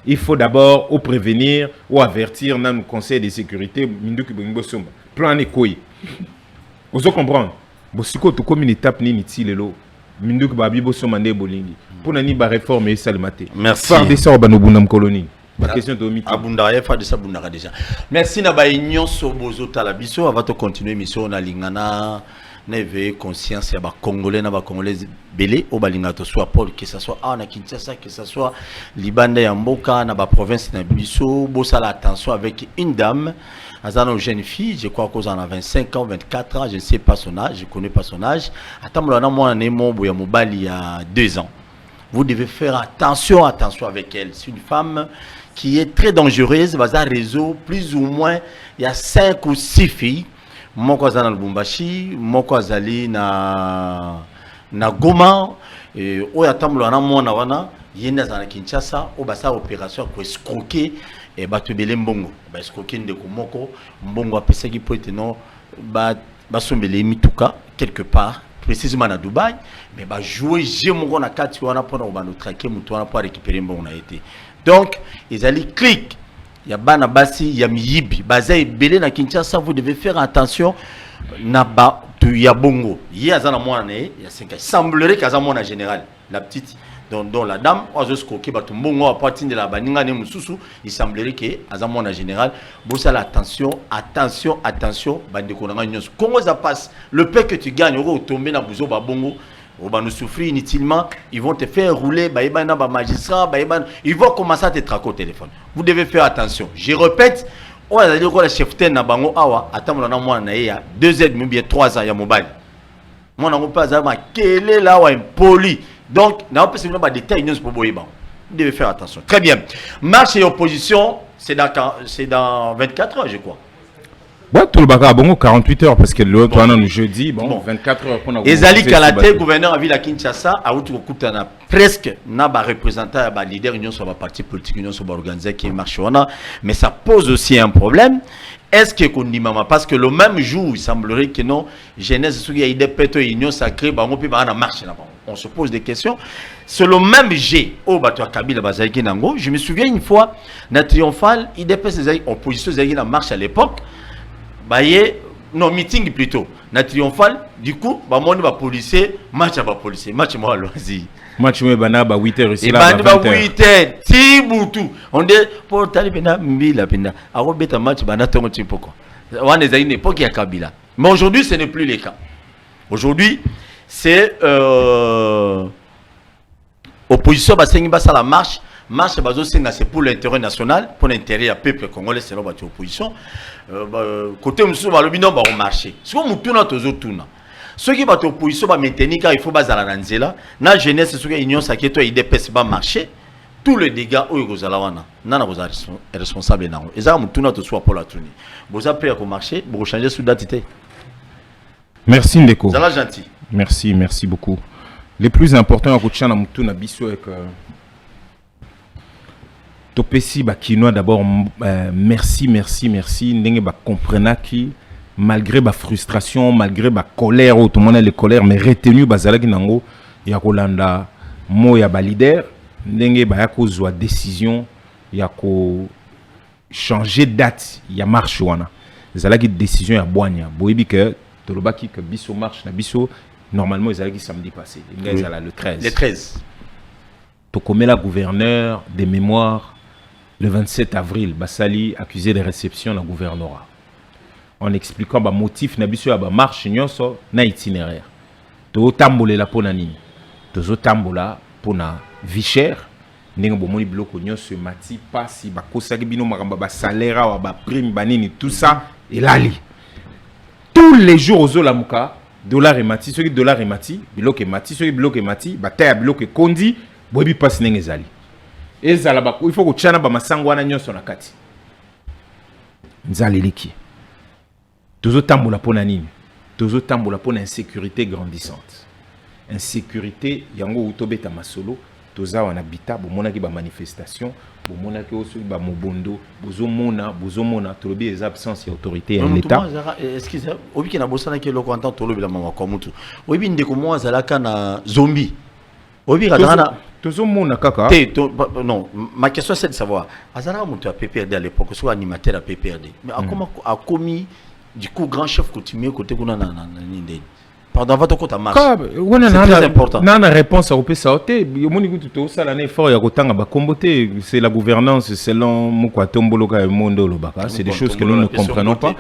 S3: il faut d'abord au prévenir ou avertir dans le conseil de sécurité minduki bongo somba plan ekoi vous comprendre bo siko to comme une étape ni nitilelo minduki ba bibo somba nde bolingi pour nani ba réforme et salimate
S2: merci
S3: par des sorts banobunda colonie la question de miti
S2: abunda ya fa de sabunda déjà merci na ba union sobozo tala biso avant de continuer mission na lingana na éveiller conscience ya ba congolais na ba congolais belé au balinga to soit Paul que ça soit na Kinshasa que ça soit Libanda ya mboka na ba province na biso bosala attention avec une dame Azano jeune fille, je crois qu'aux en a 25 ans, 24 ans, je ne sais pas son âge, je ne connais pas son âge. Attends, moi, il y a 2 ans. Vous devez faire attention avec elle. C'est une femme qui est très dangereuse. Dans un réseau, plus ou moins, il y a 5 ou 6 filles. Moi, je suis dans le Bumbashi, moi, je suis dans Goma. Et il y a Kinshasa, où il y a opération pour escroquer et battre les mbongo. Escroquer de Komoko, mbongo a pesé qui peut être non, sombele mituka quelque part, précisément à Dubaï, mais jouer jémongo na kati wana pour nous traquer, pour récupérer mbongo na été. Donc, ils allaient cliquer. Il y a bana basi, il y a miyibi, bazaï belé na Kinshasa, vous devez faire attention. Naba tu ya bongo. Il y a zana moi il y a 5 ans. Il semblerait qu'à zana moi général, la petite dont la dame oiseau coquet batou bongo à partir de la baninga ne mususu, il semblerait que à zana moi général, bossa attention bande konanga nyos. Comment ça passe? Le peu que tu gagnes au tomber na buzo ba bongo, on va nous souffrir inutilement, ils vont te faire rouler, magistrat, ils vont commencer à te traquer au téléphone. Vous devez faire attention. Je répète, on a dit que la chef na bango awa, attends, on a 2 ans, même bien 3 ans, il y a mobile. Moi, on n'a pas quel est là où impoli. Donc, on n'a pas des détails pour vous. Vous devez faire attention. Très bien. Marche et opposition, c'est dans 24 heures, je crois.
S3: Ouais, tout le bagage, bon, 48 heures, parce que l'autre, on a le jeudi, bon, 24 heures.
S2: Ezali Kalate, gouverneur à Ville à Kinshasa, a eu presque n'a pas représenté un leader union sur la partie politique, union sur l'organisation qui marche. Mais ça pose aussi un problème. Est-ce que qu'on dit maman? Parce que le même jour, il semblerait que non, jeunesse, il y a des pétos, union sacrée, on se pose des questions. C'est le même G au bateau Kabila Bazaki Nango. Je me souviens une fois, na triomphal, il dépasse les oppositions, ils ont marche à l'époque. Non, meeting plutôt. Na triomphal, du coup, moi, on va policier, match à policier, match moi, allons-y.
S3: Match moi, bana, 8h ici,
S2: là, 8h, Tiboutou. On dit, pour Talibena, Mbila, Pena, à Robert, match, bana, ton type, pourquoi? On est à une époque, il y a Kabila. Mais aujourd'hui, ce n'est plus le cas. Aujourd'hui, c'est opposition, ça la marche. Marche c'est pour l'intérêt national, pour l'intérêt du peuple congolais, c'est l'opposition. Côté monsieur Balobino va marcher. Ce qu'on tourne toujours tourne. Ceux qui battent l'opposition va maintenir car il faut baser la ranzela. Na jeunesse ceux qui union ça qui toi IDPS va marcher. Tous les dégâts au Gozalawana. Nana vous responsable na. Et ça tourne tout soit pour la tourner. Vous avez à marcher, vous changer sous d'identité.
S3: Merci Ndeko.
S2: Ça va gentil.
S3: Merci beaucoup. Les plus importants à coacher na mutu na biso avec Topesi Bakinois d'abord merci ndenge ba comprena ki malgré ba frustration malgré ba colère tout le monde a les colères mais retenu bazalaki nango ya kolanda mo ya ba leader ndenge ba ya kozwa décision ya ko changer date ya marche wana zalaki décision ya bwanya boyebi que tolobaki que biso marche na biso normalement ezalaki samedi passé ngazala le 13 tokomela gouverneur des mémoires le 27 avril, Bassali accusé de réception dans le gouvernorat. En expliquant le motif de la marche na itinéraire. To tambola la pour nani. To tambola pour na vie chère. Nenga bomoni biloko nyonso mati pasi ba kosaki bino makamba ba salaire wa ba prime banini tout ça et lali. Tous les jours aux lamuka dollar et mati, ceux qui dollar et mati, biloko et mati, ceux qui biloko et mati, ba taya biloko kondi, bobi pasi nenga ezali. Il faut que tu aies un masangwana nyonso na kati. Nzaleliki. Tozo tambola pona nini? Tozo tambola pona insécurité grandissante. Insécurité yango utobeta masolo, toza wana bita bomonaki ba manifestation, bomonaki oso ba mobondo, bozomona tolobi les absences d'autorité en l'état.
S2: Excusez, obi ki na bosana ke loko entend tolobi la mama kwa mutu. Obi ndeko mo azalaka na zombie. Obi radana
S3: kaka.
S2: Non, ma question c'est de savoir. Azara monte à PPRD à l'époque, soit animateur à PPRD. Mais comment a commis du coup grand chef coutumier côté qu'on a pendant votre compte à marche. C'est très important.
S3: Non, réponse à OP Saoté. C'est la gouvernance selon Mouka Tomboloka et Mondo Lobaka. C'est des choses que nous ne comprenons pas.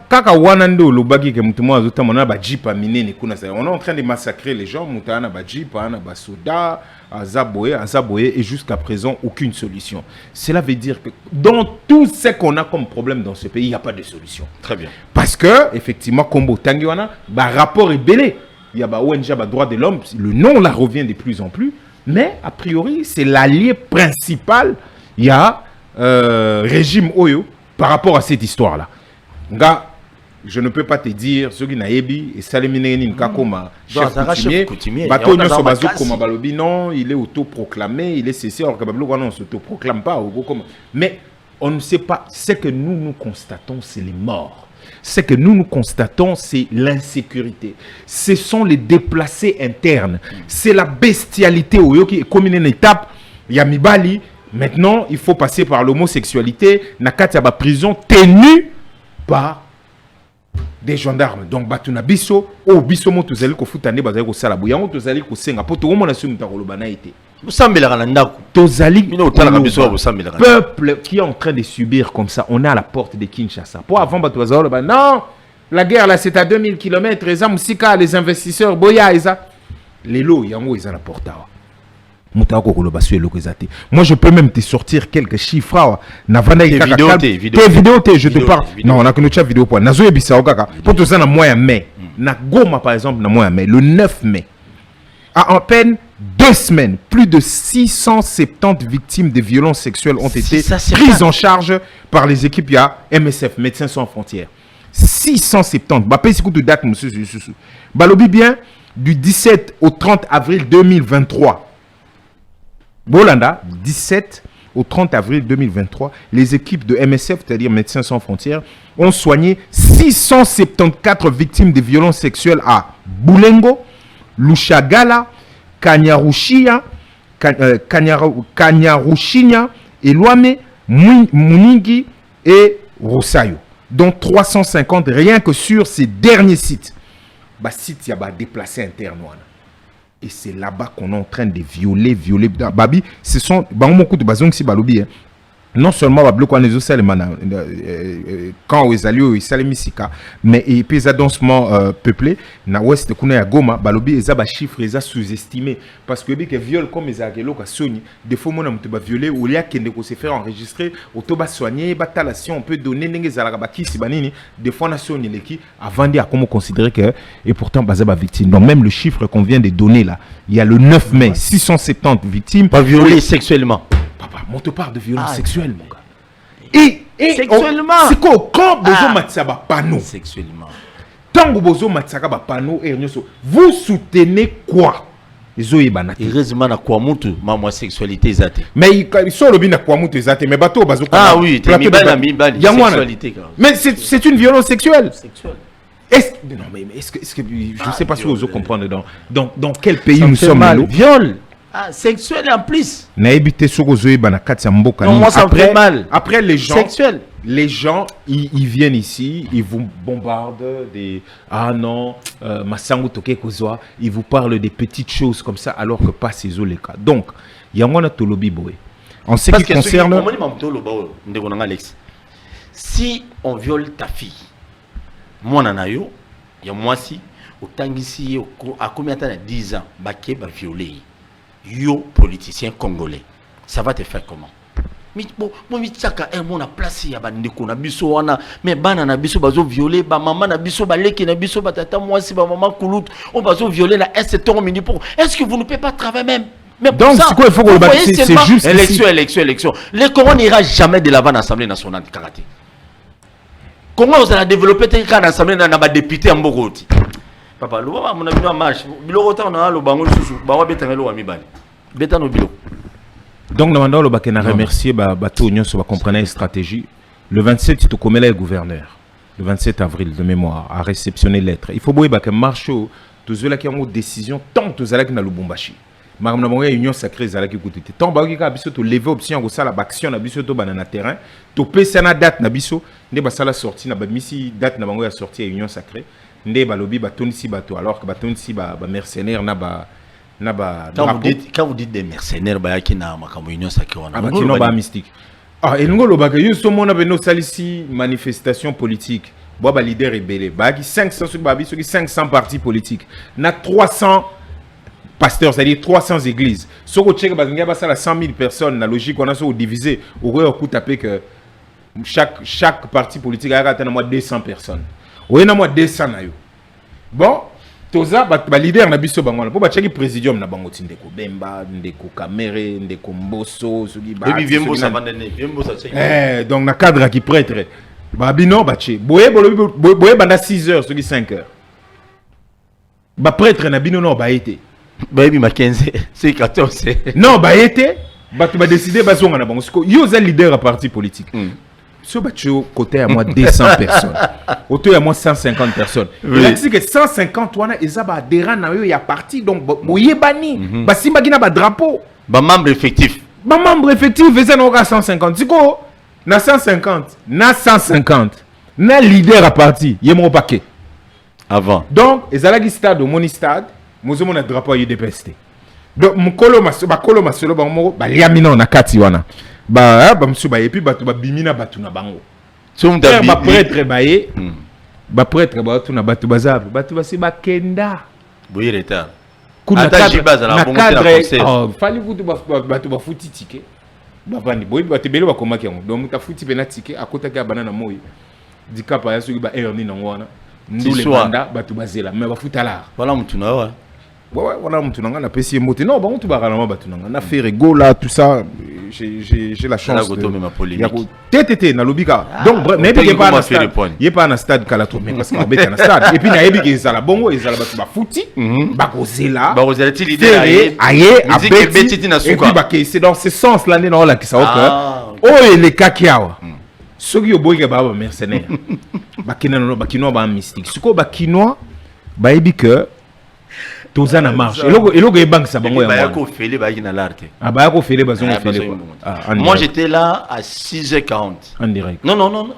S3: Kaka Wanando Lobaki que Moutouma Azotamona Badjip a miné. On est en train de massacrer les gens. Moutana Badjip, Basoda, Azaboye et jusqu'à présent aucune solution. Cela veut dire que dans tout ce qu'on a comme problème dans ce pays, il n'y a pas de solution.
S2: Très bien.
S3: Parce que, effectivement, Kombo Tangiwana, rapport est belé. Il y a ONG, droit de l'homme, le nom là revient de plus en plus, mais a priori, c'est l'allié principal. Il y a régime Oyo par rapport à cette histoire-là. Je ne peux pas te dire ce qui n'a ébi et Salimine Kakoma, chef coutumier, non, il est autoproclamé, il est cessé, alors que on ne s'autoproclame pas. Mais on ne sait pas. Ce que nous constatons, c'est les morts. Ce que nous constatons, c'est l'insécurité. Ce sont les déplacés internes. C'est la bestialité. Comme une étape, il y a Mibali. Maintenant, il faut passer par l'homosexualité. Nakati a prison tenue par des gendarmes. Donc, Batuna Bisso, au Bisso Motozali ko futane bazali ko sala buyango tozali ko senga poto au mona sumi takolobana été. Peuple qui est en train de subir comme ça, on est à la porte de Kinshasa. Pour avant, non, la guerre là c'est à 2000 km, les investisseurs, les lots, ils ont la porte. Moi je peux même te sortir quelques chiffres. Tes vidéos, je te parle. Non, on a que le chat vidéo. Pour tout ça, moyen mais. Na Goma, par exemple, mais le 9 mai, à peine 2 semaines, plus de 670 victimes de violences sexuelles ont été prises en charge par les équipes MSF, Médecins Sans Frontières. 670. Bah, pas de date, monsieur. Balobi bien, du 17 au 30 avril 2023. Bolanda, 17 au 30 avril 2023, les équipes de MSF, c'est-à-dire Médecins Sans Frontières, ont soigné 674 victimes de violences sexuelles à Boulengo, Lushagala, Kanyarushinya, Eluame, Muningi et Rosayo. Dont 350 rien que sur ces derniers sites. Bah, site y a déplacé interne. Et c'est là-bas qu'on est en train de violer. Babi, ce sont beaucoup de bazons qui balobi. Non seulement quand les autres quand ils allaient Misika, mais et puis ça densement peuplé. Na ouest de Kuna Goma, balobi ils ont chiffres ils ont sous-estimé parce que que viol comme ils ont que Sony, des fois mon amour violer ou il y a qui ne se faire enregistrer, autoba soigner, batalation on peut donner n'engage à la baki si banini, des fois nation ni qui avant de comment considérer que et pourtant bazaba victime. Donc même le chiffre qu'on vient de donner là, il y a le 9 mai 670 victimes
S2: pas violées sexuellement.
S3: Papa, on te parle de violence sexuelle, mon gars. Et
S2: sexuellement.
S3: C'est quoi quand Bozo Matsaba Pano
S2: sexuellement.
S3: Tant que Bozo Matsaba Pano et vous soutenez quoi?
S2: Heureusement na kwa mutu ma sexualité zate.
S3: Mais ils sont le bien à quoi mutu zate mais bateau bazo.
S2: Ah oui, sexualité.
S3: Mais c'est une violence sexuelle. Est-ce que je ne sais pas si vous comprenez dans quel pays nous sommes là.
S2: Viol. Ah, sexuel en plus.
S3: Non,
S2: moi ça me fait mal.
S3: Après les gens,
S2: sexuel.
S3: Les gens, ils viennent ici, ils vous bombardent des Massango Toke Kozwa, ils vous parlent des petites choses comme ça, alors que pas ces les cas. Donc, il y a un tolobi boy. En ce qui concerne.
S2: Si on viole ta fille, moi nanayo, il y a moi si, autant ici, à combien de temps 10 ans, baké va violer. Yo politicien congolais, ça va te faire comment? Moi chaka mon a place ya bandeko na biso wana mais bana na biso bazo violer ba maman na biso ba leki na biso ba tata moi si ba maman koulout on bazo violer la est mini pour est-ce que vous ne pouvez pas travailler même? Mais
S3: donc c'est quoi il faut que c'est juste
S2: élection. Le Congo n'ira jamais de l'avant à l'Assemblée nationale de karaté. Comment vous allez développer un assemblée na ba député en Bogoti? Papa, le moment où on a vu un match, on a le bango sous, bawa betangelo wa mibali. Betano bilo.
S3: Donc nous avons remercié Batonio sur la compreneur stratégie. Le 27 tu commet le gouverneur. Le 27 avril de mémoire a réceptionné lettre. Il faut que marche tous ceux qui ont une décision tant tous ceux qui na Lubumbashi. Madame la union sacrée zala qui coûte tant ba ki biso to lever option ko sala action na biso to banana terrain to pesa na date na biso nde ba sala sortie na ba misi date na bango ya sortie union sacrée. Nde balobi batonisi bato alors que batonisi ba mercenaires
S2: quand vous dites des mercenaires bayaki na makambo union sacrée wana
S3: bakino ba mystique et ngolo baka yuso mona beno salisi manifestation politique bo ba leader rebelle baki 500 sur ba biso 500 partis politiques na 300 pasteurs, c'est-à-dire 300 églises. Si on check ba 100 000 personnes la logique on a so divisé au coup taper que chaque parti politique a atteint moi 200 personnes. Oui, na moi 200 na yo. Bon, toza ba leader na biso bango na po ba cheki présidium na bango tindeko Bemba, ndeko Kamere, ndeko Mboso, soki ba.
S2: Bibi Viembo ça bandene, Viembo ça
S3: cheki. Donc na cadre qui prêtre. Ba bino ba che. Boye banda 6 heures, soki 5 heures. Ba prêtre na bino no ba été.
S2: Ba bi ma 15, c'est 14.
S3: Non, ba été. Ba tu ba décider ba zonga na bango. Yo za leader à parti politique. Ce bateau côté à moi 200 personnes. Autour à moi 150 personnes. Il a dit que 150 wana ezaba adhérent na yo ya parti donc boye bani. Ba simba gina ba drapeau.
S2: Ba membre effectif.
S3: Ba membre effectif eza na 150. Siko na 150, na 150. Na leader à parti, yemo paquet.
S2: Avant.
S3: Donc ezala gi stade au moni stade, mozo mona drapeau UDPST. Donc mukolo masolo ba mo ba liamina na kati wana. Ba monsieur ba et puis ba bimina batu na bango. Ba prêtre baé. Ba prêtre ba tu na batu bazab. Batu basi ba kenda.
S2: Boye retard.
S3: Kuna cadre. Oh, fallait vous batu ba futi ticket. Ba vandi boye batu belo ba komaki yango. Donc ta futi pena ticket akota ka banana moyi. Dika pa yasu ba erni na ngwana. ndule banda batu bazela mais bafutala
S2: voilà mutuna ouais
S3: voilà mtu nanga na pesi mbote non bango tu bakalama batu nanga na fait rigola tout ça j'ai la chance de tétété na lobika donc mais bien pas na stade il est pas na stade kala to mais parce qu'on bête na stade et puis na yebi ke ezala bongo ezala batu ba futi bakozela
S2: ti leader
S3: aye abeti na suka et puis ba ke c'est dans ce sens là na la kisa ok oh les kakiawa soki yo boyeke ba mercenaire bakina bakino ba mystique suko bakino ba yebi que toza na marche eloko ebangisa bango
S2: ya ko fele ba kina l'arte
S3: ah ba ko fele bazongo fele
S2: moi j'étais là à 6h40
S3: en direct
S2: non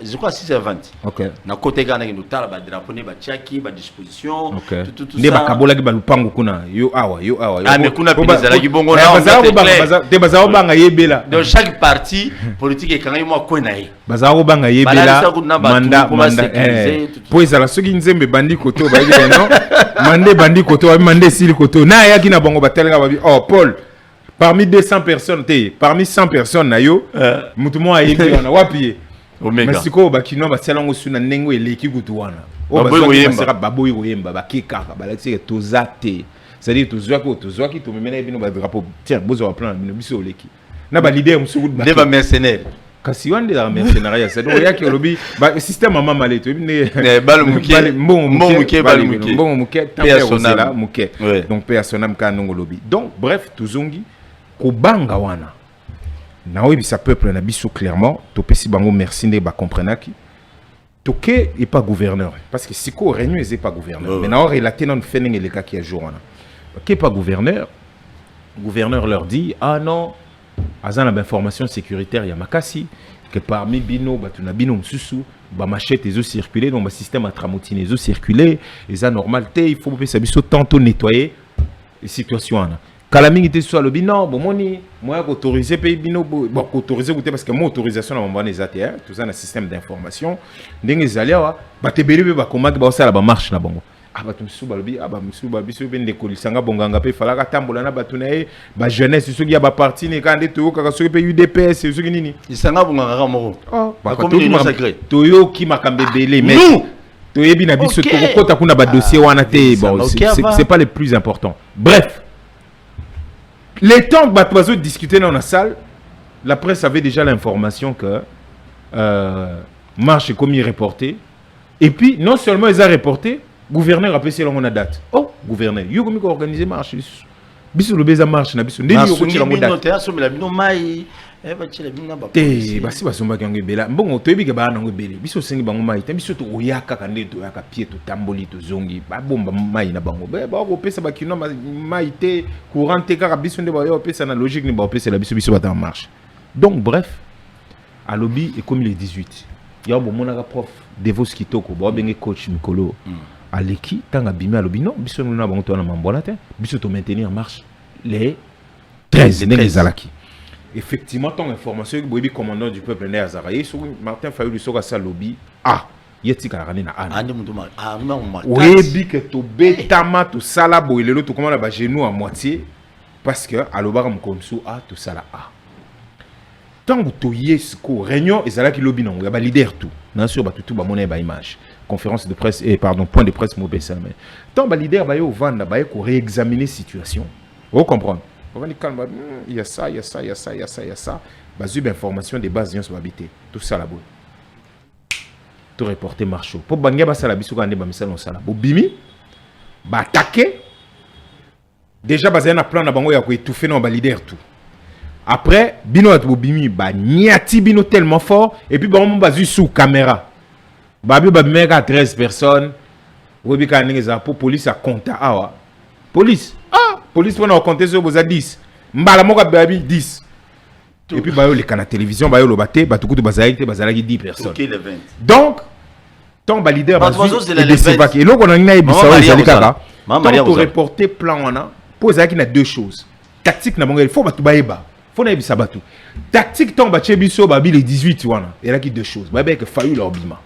S2: je crois à 6h20
S3: OK
S2: na côté kana ngi tala ba drapeau ne ba chaki ba disposition
S3: tout ça ne ba kabola ki ba lupango kuna yo awa
S2: ah mais kuna pinizala ki bongo na
S3: te bazawo banga yebela
S2: dans chaque parti politique e kanga mo ko na ye
S3: bazawo banga yebela manda po ezala soki nzembe bandi koto ba yebi non mande bandi koto wa mande sili koto na yaki na bango batelanga babi oh Paul parmi 200 personnes parmi 100 personnes na yo mutu mo ayebi wana wapi omega mais siko bakino baselango suna nengo eleki kutu wana o baboyi koyemba bakekaka balaki tozate c'est-à-dire tozwaki to memena bino ba drapeau tiens bozo wa plan bino biso oleki na ba leader musuku
S2: ba mercenaire
S3: kasi wande la mercenaire c'est donc yaki olobi ba système mama maleto
S2: ne balumuke
S3: personnel muke donc personnel ka ndongo lobi donc bref tozongi ko banga wana na oyebisa peuple na biso clairement to pesi bango merci ne ba comprenaki toke et pas gouverneur parce que siko réunion est pas gouverneur mais na on relaté non fening les cas qui a jour wana qui pas gouverneur leur dit ah non azana ba information sécuritaire ya makasi que parmi bino batuna bino msusu ba machette ezo circuler donc ba système à tramotine ezo circuler et ça normalité il faut pesa biso tantôt nettoyer situation ana kala mingi te soit le bino bon moni moi autoriser pays bino bon autoriser goûter parce que mon autorisation na mbana ezate tout ça na système d'information ndenge zaliawa batebeli ba komaki ba osala ba marche na bango abatu msuba lobi aba msuba biso bende kolisanga bonganga pe falaka tambola na batu na ye ba jeunesse soki ya ba parti ne kande to kaka soki pe UDPS soki nini
S2: isanga bonganga ka moko
S3: ba communauté sacrée to ki makambe belé mais to yebi na biso to kota kuna ba dossier wana te bon c'est pas le plus important bref les temps que bato discuter dans la salle la presse avait déjà l'information que marche comme il reporté et puis non seulement ils ont reporté gouverneur a passé la date. Oh, gouverneur, il y a organisé marche. Biso le beza marche na biso. Ndeni yo kochila mo date. Basi basomba kango bela. Mbongo toyebi ke ba na ngo bele. Biso sengi bango mai. Biso to oyaka kande to yaka pied to tamboli to zongi. Ba bomba mai na bango. Ba ko pesa ba kino mai te courant te kaka biso nde ba yo pesa na logique ni ba pesa la biso ba ta marche. Donc bref, à lobby et comme il est 18. Il y a un bon monaka prof Devos Kitoko, ba bengi coach Mikolo. Aleki tanga bimi alobi non biso na bango to na mambola te biso to maintenir en marche les 13 les alaki effectivement ton information que boyebi commandant du peuple né Azaraye sur Martin Fayulu soka sa lobby yeti ka rani na ande mutuma webi que to betama to sala boyelelo to comment ba genou à moitié parce que alobara mkonsu to sala tango to yesko réunion ezalaki lobby non ya ba leader tout na sur ba tout ba mona ba image conférence de presse et pardon point de presse mauvais mais tant ba leader ba yo vanda ba ko réexaminer situation vous comprenez on va dire calme il y a ça ba zub information des bases sur habiter tout ça la bonne tout reporter marcho pour banga ba sala biso ka ndeba misala on sala bo bimi ba attaquer déjà ba zena plan na bango ya ko étouffer non ba leader tout après bino at bo bimi ba niati bino tellement fort et puis ba on ba sous caméra babi mega 13 personnes webi ka ningeza pour police a compter awa police pour na compter sur boza 10 mbala moka babi 10 et puis ba yo le kana télévision ba yo lo baté ba tukutu bazalaki 10 personnes donc ton ba leader ba de sebaki eloko na ngina ebisa ezali kaka to reporter plan wana poser na deux choses tactique na bango il faut ba tubaeba faut na ebisa batu tactique ton ba chebiso ba bi les 18 wana et là qui deux choses ba que faillu leur bima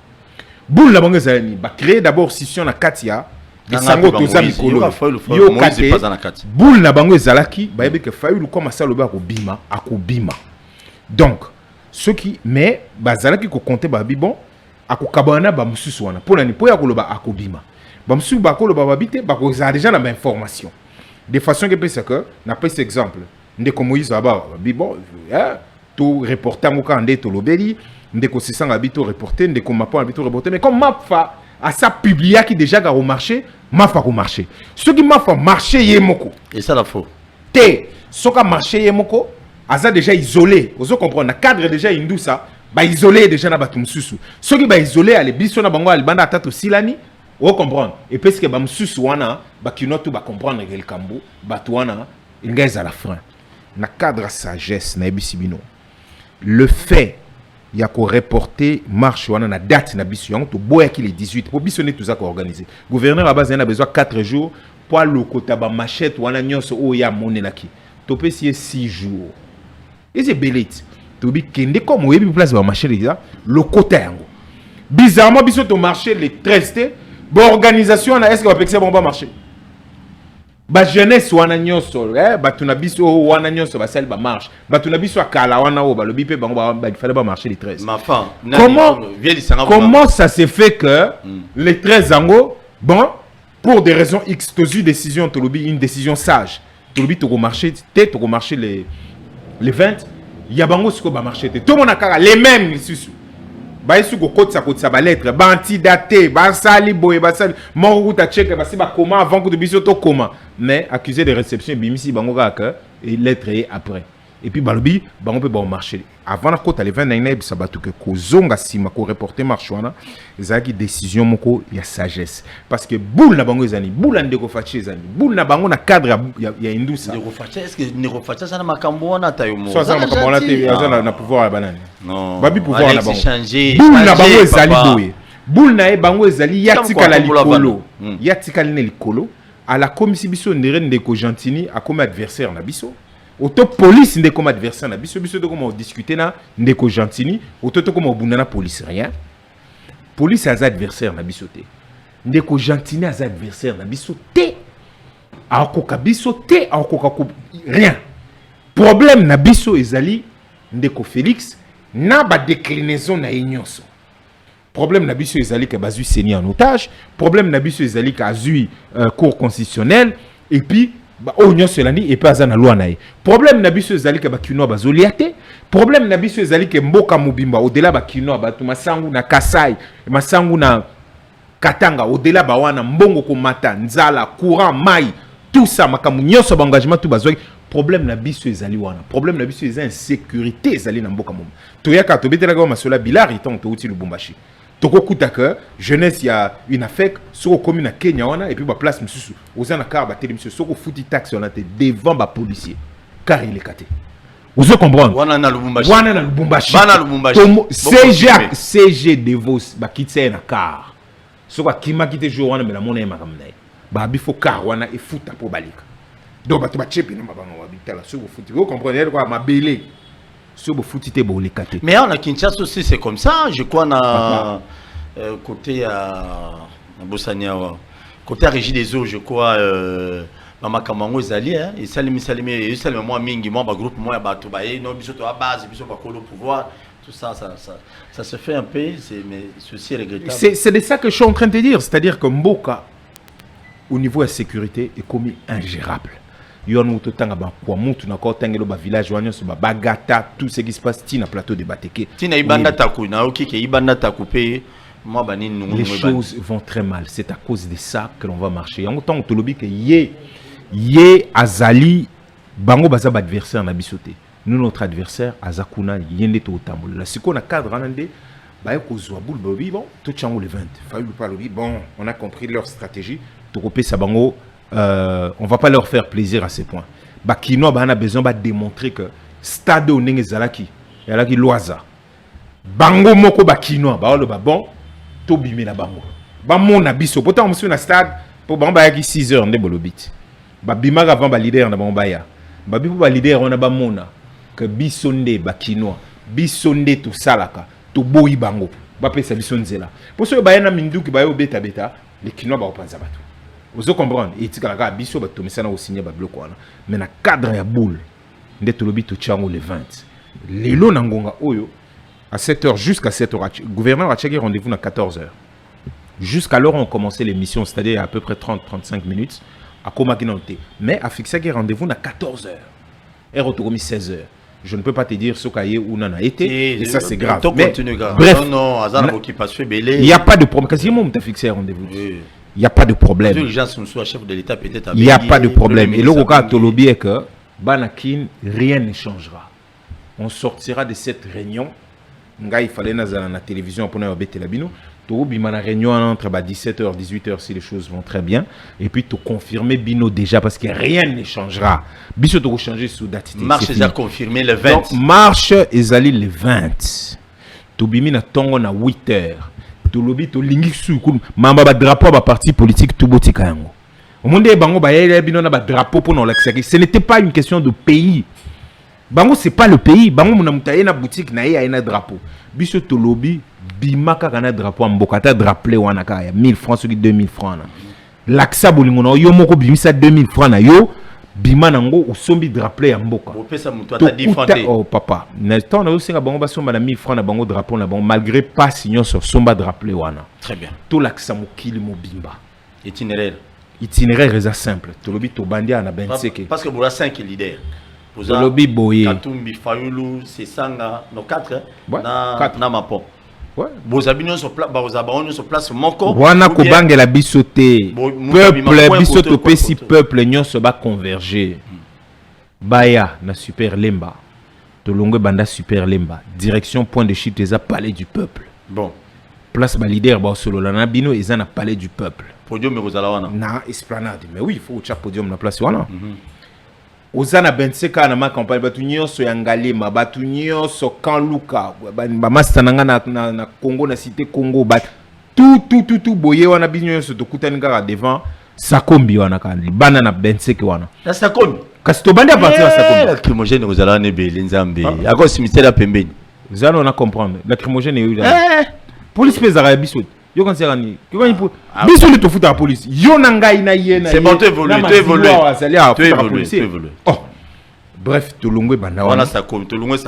S3: boule la banque zani ba créer d'abord scission na katia de sango toza mikolo yo kate boule na bango ezalaki ba yebe que fayu comme ça loba ko bima akobima donc ceux qui mais bazalaki ko compter ba bi bon akokabana ba mususu wana pona ni poya koloba akobima ba mususu ba koloba babite ba ko za déjà na ba information de façon que c'est que na pas exemple ndeko Moïse aba bon tout reporter ngo kande to lobeli ndeko sisanga bito reporter ndeko mapo bito reporter mais comme mafa à ça publier qui déjà au marché mafa au marché ce qui mafa marché yemoko
S2: et ça la faux
S3: te ce qui marché yemoko aza déjà isolé vous comprendre na cadre déjà indou ça ba isolé déjà na batu mususu ce qui ba isolé ale biso na bango al banda tato silani vous comprendre et parce que ba mususu wana ba kinoto ba comprendre que le kambo batu wana ingeza la frein na cadre sagesse na ebisibino le fait il y a qu'à reporter marche wana na date na biso yango to boya ki les 18 pour biso ne tout ça organiser gouverneur à base a besoin 4 jours pour le kota ba machette wana nyonso o ya monelaki to pesi 6 jours et c'est belite to bi kende comme oyebi place ba machette déjà le kota yango bizarrement biso to marché les 13 té bon organisation na est-ce que va pexer bon ba marché ba jeunesse wana nyonso batu na biso wana nyonso ba sel ba marche batu na biso akala wana o ba lobi pe bango ba il fallait pas marcher les 13 comment ça se fait que les 13 ango bon pour des raisons X tozu décision to lobi une décision sage to lobi to marcher tête to marcher les 20 ya bango siko ba marcher tout mon akara les mêmes susu ba isu ko kotsa ba lettre ba antidaté ba sali boye ba sali mon route à check ba si ba comment avant que de biso to comment mais accusé de réception bimisi bango ka et lettre et après et puis balobi bango peut ba marché avant la côte les 20 naina bisa batu que kozonga sima ko reporter marchwana ezaki décision moko ya sagesse parce que boule na bango ezani boule ndeko fachi ezani boule na bango na cadre ya indusa
S2: ndeko fachi est-ce que ndeko fachi ça na makambo wana tayo mo
S3: ça na makambo wana te azana na pouvoir ya banane
S2: non
S3: babi pouvoir na bango
S2: changer
S3: boule na bango ezali boye boule na bango ezali yatika la likolo yatika le likolo à la commission biso ndeko Gentini a comme adversaire na biso auto police ndeko comme adversaire na biso biso de comment discuter na ndeko Gentini auto to comment bundana police rien police as adversaire na biso te ndeko Gentini as adversaire na biso te akoka biso te akoka rien problème na biso ezali ndeko Félix na ba déclinaison na nyonso problème na biso ezali que bazui seni en otage problème na biso ezali que azui cour constitutionnelle et puis ba onyo selandi et pas na loi nae problème na biso ezali que ba kino bazoliate problème na biso ezali que mboka mobimba au-delà ba kino ba masangu na Kasai masangu na Katanga au-delà ba wana mbongo ko mata nzala courant mai tout ça makamu nyonso ba engagement tout bazoi problème na biso ezali wana problème na biso ezali insécurité ezali na mboka mom to yaka to betela ko masola bilari tant to uti Lubumbashi toko kutaka jeunesse ya une affect sur commune à Kenya wana et puis ba place mususu ozana car ba télé monsieur soko futi taxe on a été devant ba policier car il est caté vous comprendre
S2: wana na Lubumbashi
S3: bana Lubumbashi CG Devos ba kitse na car soko kima kite jour wana mais la mona makamna ba bifo car wana e futa po balika donc ba to ba chepi na mabanga wa bitala soko futi vous comprenez quoi ma belé
S2: mais on a Kinshasa aussi c'est comme ça je crois na côté à Bossaniawa côté à Régie des eaux je crois Mama Kamango ezali hein et salimi moi mingi moi ba groupe moi ba to ba non biso to à base biso ba kolo pouvoir tout ça ça se fait un peu mais ceci est regrettable
S3: c'est de ça que je suis en train de dire c'est-à-dire que Mboka au niveau de la sécurité est commis ingérable. Yon muto tanga ba kwa mutu na ko tangelo ba village wanyo so ba bagata tout ce qui se passe tina plateau de Bateke
S2: tina ibanda taku na okike ibanda taku pe moi ba nini
S3: les choses vont très mal c'est à cause de ça que l'on va marcher yango tant to lobi que ye azali bango baza ba adversaire na bisoté nous notre adversaire azakuna yende to tambola la siko na cadre anande ba ko zwa boule bobi bon tout chango le 20 fallu pas lobi bon on a compris leur stratégie to kopé sa bango on va pas leur faire plaisir à ces points. Bakino a besoin de démontrer que stade au nenge zalaki yalaki loaza. Bango moko bakino ba le bon to bimé na bango. Ba mon abiso pourtant on na stade pour bamba yaki 6 heures ndé bolobit. Ba bima avant ba leader na bamba ya. Ba bipo ba leader on a ba mona que bisonde bakino bisonde tout salaka to boyi bango. Ba pesa bisonzela. Pour ce ba yana minduki ba yo beta les kino ba opanza batu. Vous comprenez et tu as biso bato mais ça na signé ba bloc wana mais na cadre ya boule nde to lobi to chango le 20 lelo na ngonga oyo À 7h, jusqu'à 7h. Le gouverneur a checké rendez-vous à 14h. Jusqu'à l'heure où on commençait l'émission, c'est-à-dire à peu près 30-35 minutes, à Komakinante. Mais a fixé un rendez-vous à 14h. Et retourné 16h. Je ne peux pas te dire ce qu'il y a où on a été. Et ça, c'est grave. Mais, bref, il n'y a pas de problème. Quasiment, on t'a fixé un rendez-vous. Il n'y a pas de problème. Il n'y a pas de problème. Et le cas de Tolobi est que, Banakin, rien ne changera. On sortira de cette réunion. Il fallait aller à la télévision pour nous la bino. Il y a une réunion entre 17h et 18h si les choses vont très bien. Et puis, tu confirmer Bino déjà parce que rien ne changera. Biso tu changer sous date.
S2: Marche est confirmé le 20.
S3: Donc, marche est allé le 20. Tu bimi na tongo na 8h. Tu lobi tu lingi sous mamba ba drapeau ba parti politique tout botika yango. Au monde bango ba yele bino na ba drapeau pour non l'accès. Ce n'était pas une question de pays. Bango c'est pas le pays. Bango muna mutaye na boutique na ye na drapeau. Biso tu lobi bimaka kana drapeau mbokata drapeau wana ka ya 1000 francs sur 2000 francs na. L'accès bolingo na yo moko bimisa 2000 francs na yo. Bima nango usombi drapeau ya mboka.
S2: Opesa mutu ata difante.
S3: Oh papa, na temps na osinga bango basomba na 1000 francs na bango drapeau na bango malgré pas signon sur somba drapeau wana.
S2: Très bien.
S3: To l'accès mokili mobimba.
S2: Itinéraire.
S3: Itinéraire est simple. To lobi to bandia na benseke.
S2: Parce que vous avez 5 leaders.
S3: To lobi boye.
S2: Katumbi Fayulu, Sesanga, no 4
S3: na
S2: Mapon. Ouais. Bozabino sur place moko.
S3: Wana kobange la bisoté. Peuple bisoto pesi peuple nyonso ba converger. Baya na super lemba. Tolongwe banda super lemba. Direction point de chute eza palais du peuple.
S2: Bon.
S3: Place ba leader ba solo la na bino eza na palais du peuple.
S2: Podium me kozala wana.
S3: Na esplanade. Mais oui, il faut au podium na place wana. Ozana benseka na ma campagne batu nyonso ya Ngalema batu nyonso Kanluka ba mastananga na Congo na cité Congo bat tout boye wana binyonso to kutani kaka devant Sakombi wana kan libana na benseka wana
S2: na Sakombi
S3: kasi to bandi a partir de Sakombi
S2: lacrymogène kozala ne beli nzambe ako cimetière ya pembeni
S3: zana on a comprendre lacrymogène est là police pezara biso yo quand c'est rani biso le to futa la police yo na ngai na yena
S2: c'est bon tu évolues
S3: oh bref to longwe banda
S2: wana Sakombi to longwe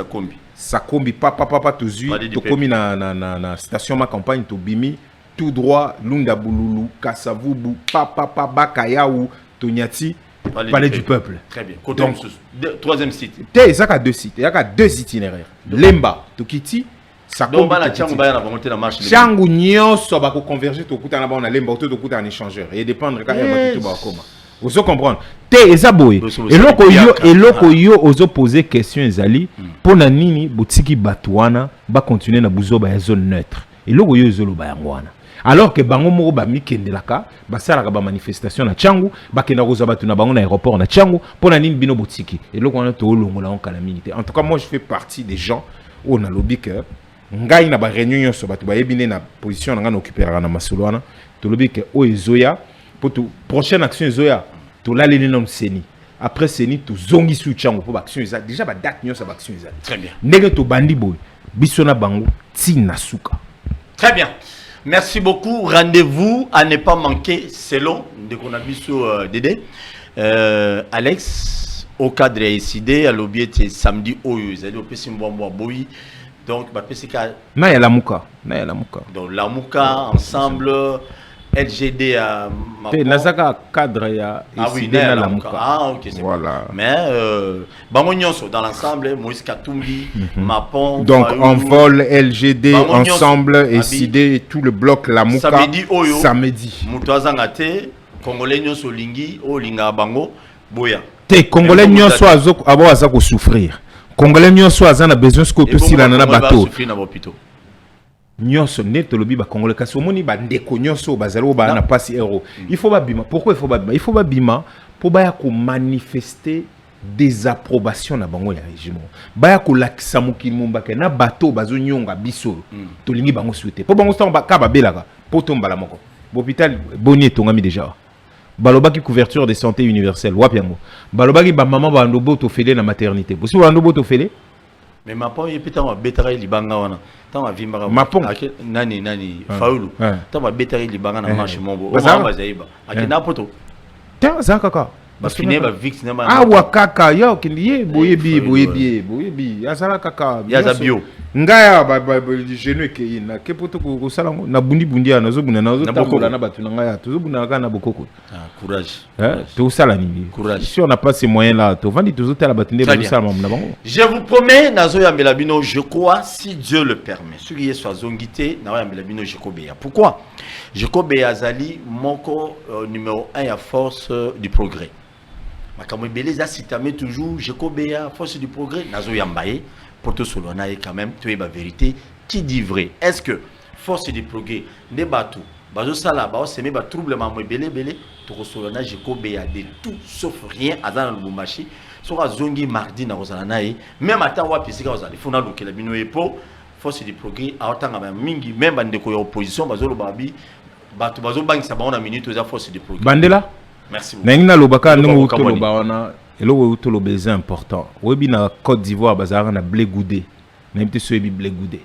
S3: Sakombi papa to zui to komi na station ma campagne to bimi tout droit Lunda Bululu Kasavubu papa Bakayaou to Nyati palais du peuple.
S2: Très bien. Donc troisième site.
S3: Il y a deux sites, il y a deux itinéraires. Lemba to Kiti
S2: donc bana changu baya na monter la marche
S3: changu nyonso ba ko converger to kuta na ba na lemba to kuta en échangeur et dépendre ka ya ba to ba koma ozo comprendre te ezaboye et loko yo ozo poser question ezali pona nini botiki batwana ba continuer na buzo ba zone neutre et loko yo ezolo ba yangwana alors que bango moko ba mikendelaka ba sala ka ba manifestation na changu ba kenda koza batu na bango na aéroport na changu pona nini bino botiki et loko wana to longola en calamité. En tout cas moi je fais partie des gens où on a lobby que ngai na ba réunion nyonso batu ba yebine na position nga na occuper na masolo wana to lobby que o ezoya pour tout prochaine action ezoya to la leli nom seni après seni to zongi su chango pour action eza déjà ba date nyonso ba action eza
S2: très bien
S3: ndenge to bandi boy biso na bango tina suka.
S2: Très bien, merci beaucoup. Rendez-vous à ne pas manquer selon de qu'on a biso Dédé Alex au cadre décidé à l'objet samedi oyo ezali au pesimbo boyi. Donc,
S3: na ya lamuka.
S2: Donc, lamuka ensemble, LGD à
S3: Nazaka cadre ya
S2: na lamuka. Ah, ok, c'est
S3: voilà.
S2: Bon. Mais, Bangonyonso dans l'ensemble, Moïse Katumbi, Mapon.
S3: Donc, on vole LGD ensemble et CD tout le bloc lamuka.
S2: Samedi, Oyo.
S3: Samedi.
S2: Moutouazangate, Congolais Nyonso Lingi, Olinga Bango, Boya.
S3: Te Congolais Nyonso azako souffrir. Congolais nyonso azana besoin ce que tout si la nana bateau nyonso net lobi ba congolais kasi omoni ba ndeko nyonso bazalo ba na pasi euro il faut ba bima. Pourquoi il faut ba bima pour ba ya ko manifester désapprobation na bango ya régime ba ya ko lakisa mokili mombaka na bateau bazo nyonga biso to lingi bango souhaiter pour bango ba ka ba belaka pour tomba la moko hôpital boni etongami déjà balobaki couverture de santé universelle wapiango balobaki ba maman ba ndobo to fele na maternité bosi ba ndobo to fele
S2: mais mapon yepita ma betara libanga wana tama vimbaka
S3: mapon
S2: nani faulu tama betara libanga na marche mombo o mama zaiba akina poto
S3: ta zakaka
S2: bafine ba vix na ma
S3: awa kaka yo kindiye boyebi azala kaka
S2: yaza bio
S3: ngaya genou ke na ke poto ko sala na bundi ya nazo tambola na batu ngaya tozo bunda kana bokoko.
S2: Courage.
S3: To sala ni
S2: Courage.
S3: Si on n'a pas ces moyens là, to vandi tozo tala batu nde ba sala na bango.
S2: Je vous promets nazo ya melabino je crois si Dieu le permet. Ce qui est soit zongité na ya melabino je kobeya. Pourquoi? Je kobeya azali moko numéro 1 à force du progrès. Makamwe beleza citame toujours je kobeya force du progrès nazo yambaye. Pour tout cela, on a quand même tu es la vérité qui dit vrai. Est-ce que force du progrès ne bateau bazo sala ba se me ba trouble ma belé to solana je kobeya de tout sauf rien azana lubumbashi so zongi mardi na kozala nae même ata wa pisika ozali funa lokela bino epo force du progrès a otanga ba mingi même bande ko opposition bazo lo babi bato bazo bangisa ba on a minute za force du progrès
S3: bandela
S2: merci beaucoup
S3: nangina lobaka ndingo utolo ba wana eloko utolo beza important webi na Côte d'Ivoire bazara na blé goudé na mte so ebi blé goudé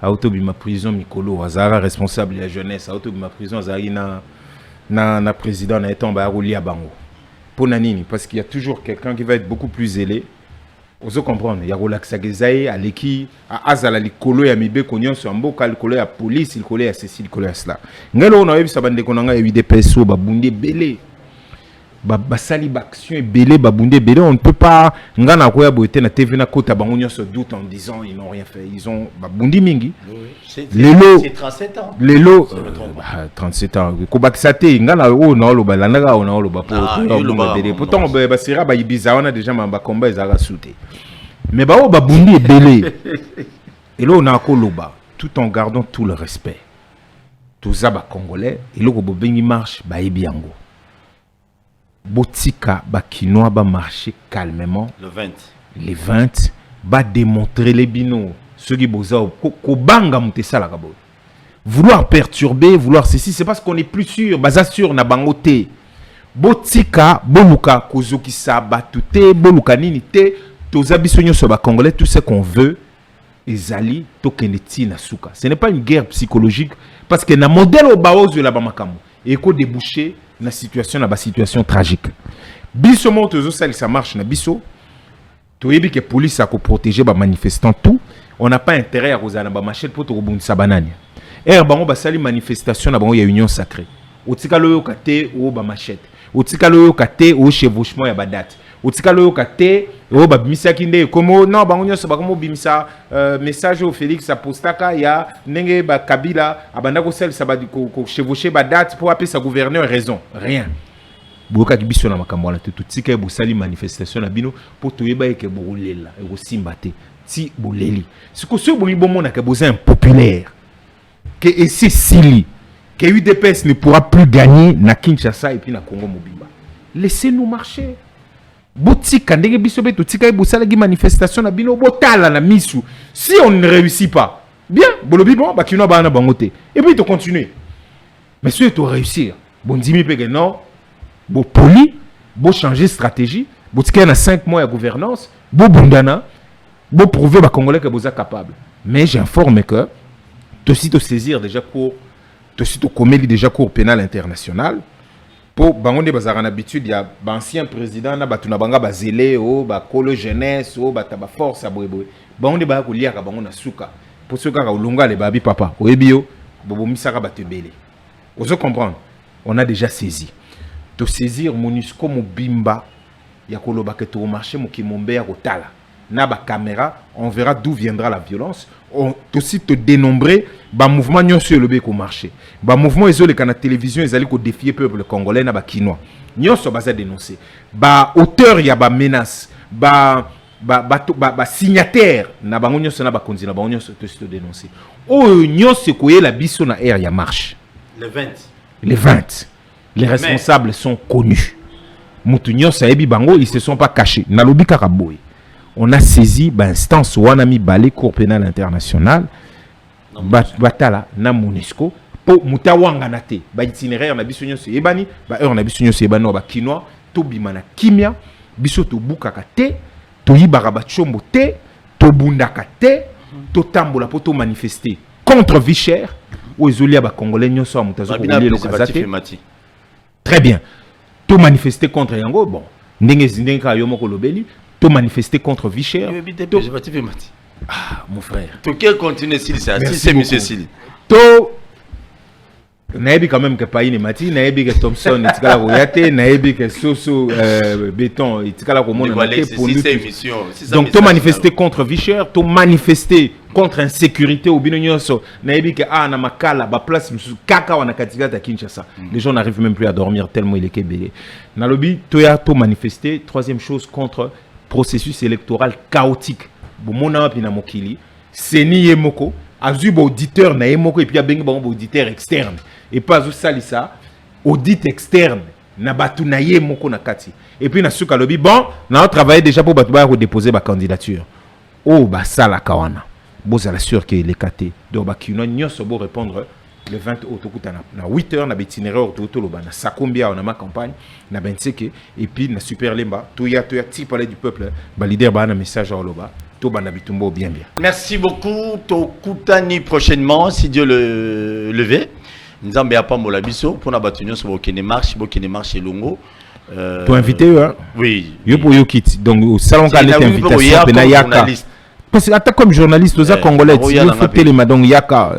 S3: autobi ma prison mikolo azara responsable de la jeunesse autobi ma prison azari na président na étant ba roulia bango pour nanini parce qu'il y a toujours quelqu'un qui va être beaucoup plus zélé ozo comprendre ya relaxa gezaye aleki azala likolo ya mibe konyon so mboka likolo ya police likolo ya Cécile likolo ya cela ngelo na webi sabande konanga ya UDPS ba bunde belé basali baction belé babundé belé on ne peut pas ngana ko ya boité na TV na kota bango nyonso doute en disant ils n'ont rien fait ils ont babundi mingi
S2: c'est 37 ans
S3: lelo 37 ans ko bakisate ngana o na lo balandaka o na lo ba pour belé pourtant ba sera ba ibiza wana déjà mamba combat ezaka souté mais ba o babundi belé et là on a ko loba tout en gardant tout le respect tout ça ba congolais et lo ko bobengi marche ba ebiango Botika bakinois ba marcher calmement
S2: le 20
S3: les 20 ba démontrer les binos ceux qui boza ko banga mutesala kabo vouloir perturber vouloir ceci c'est parce qu'on est plus sûr baza sûr na bangote botika boluka kozoki sabatute boluka nini te toza bisonyo so ba congolais tout ce qu'on veut ezali tokeneti na suka ce n'est pas une guerre psychologique parce que na modèle au baozo la ba makamu et ko déboucher na situation na ba situation tragique biso mo tozo sali ça marche na biso to yebi que police a ko protéger ba manifestants tout on n'a pas intérêt à rozana ba machette pour to bundisa banani bango ba sali manifestation na bango ya union sacrée otika loyo kate o ba machette otika loyo kate o chevauchement ya ba date otika loyo kate o ba bimisa kinde komo non bango nyonso ba komo bimisa message au Félix apostaka ya ndenge ba Kabila abanda ko sali sabadi ko chevaucher ba date pour appeler sa gouverneur raison rien boka kibiso na makambo la tout tika bo sali manifestation na bino pour toyeba ke bolela e ko simba te ti boleli siko so bo mona ke boza impopulaire que esi sili que UDPS ne pourra plus gagner na Kinshasa et puis na Congo Mobimba laissez-nous marcher botika ndenge biso beto tika e bosala gi manifestation na bino botala na misu si on ne réussit pas bien bolobi bon ba kino ba na bangote et puis to continuer mais si tu réussir bon dimi pe que non bo poli bo changer stratégie botika na 5 mois de gouvernance bo bundana bo prouver ba congolais que boza capable mais j'informe que to si to saisir déjà cours to si to commettre déjà cours pénal international pour bangonde bazara na habitude ya ancien président na batuna banga bazélé o ba kolo jeunesse o ba taba force aboyeboy bangonde ba ko liaka bango na suka pour ceux ka olunga le babi papa oyebio bobo misaka batebele ozo comprendre on a déjà saisi to saisir MONUSCO mobimba ya koloba ke to marché mo kimombe ya kotala na ba caméra on verra d'où viendra la violence on aussi te dénombrer ba mouvement nyonso le ko marché ba mouvement ezole kana télévision ezali ko défier peuple congolais na ba kinois nyonso baza dénoncer ba auteur ya ba menace ba signataire na bango nyonso na ba konzi na bango nyonso te dénoncer o nyonso ko yela biso na air ya marche les 20 les responsables sont connus mutu nyonso ebi bango ils se sont pas cachés na lobi karaboy on a saisi l'instance Wanami Balé Cour pénale internationale batala na MONUSCO pour mutawanga nate ba itinéraire na biso nyonso ebani ba heure na biso nyonso ebani ba kinois to bimana kimia biso to bukaka te to yibaka ba chombo te to bundaka te to tambola pour to manifester contre vie chère ou ezolia ba congolais nyonso a mutazo ko lié lokazate très bien to manifester contre yango bon ndenge ka yo moko lobeli to manifester contre vie chère Ah, mon frère.
S2: Tu peux continuer si ça. Si c'est monsieur Sili.
S3: Naebi quand même que Païne Mati, Naebi que Thompson, Itikala Royate, Naebi que Soso Béton, Itikala Romone. Donc, tu manifesté contre Vichère, tu manifesté contre insécurité au Binonyoso, Naebi que na Makala, ba place, Kaka wana Katigata Kinshasa. Les gens n'arrivent même plus à dormir tellement il est kébélé. Nalobi, tu as manifesté, troisième chose, contre processus électoral chaotique. Bomona Pina Mokili, Seni Yemoko, Azub auditeur na Yemoko et puis a bengi auditeur externe. Et pas au salisa, audit externe, na batu na Yemoko na kati. Et puis na suka lobi, bon, na on travaille déjà pour batu ba redéposer ma candidature. Oh, bah ça la kawana. Bon, ça l'assure qu'il est caté. Donc, bah, qui n'a se beau répondre le 20 août, na 8 heures, na itinéraire autour de na Sakombia, on a ma campagne, na Benseke, et puis na Super Lemba, tout y a petit palais du peuple, bah, leader, bah, un message à Oloba, tout bah, na bitumbo bien.
S2: Merci beaucoup, Tokutani prochainement, si Dieu le veut. Nous avons pas Molabiso pour la bataille sur Bokene Marche et Longo.
S3: Tu invité, hein?
S2: Oui.
S3: Yo pour yo kit, donc au salon quand il invitation, Benayaka. Parce que comme journaliste, aux Congolais, il faut téléma donc Yaka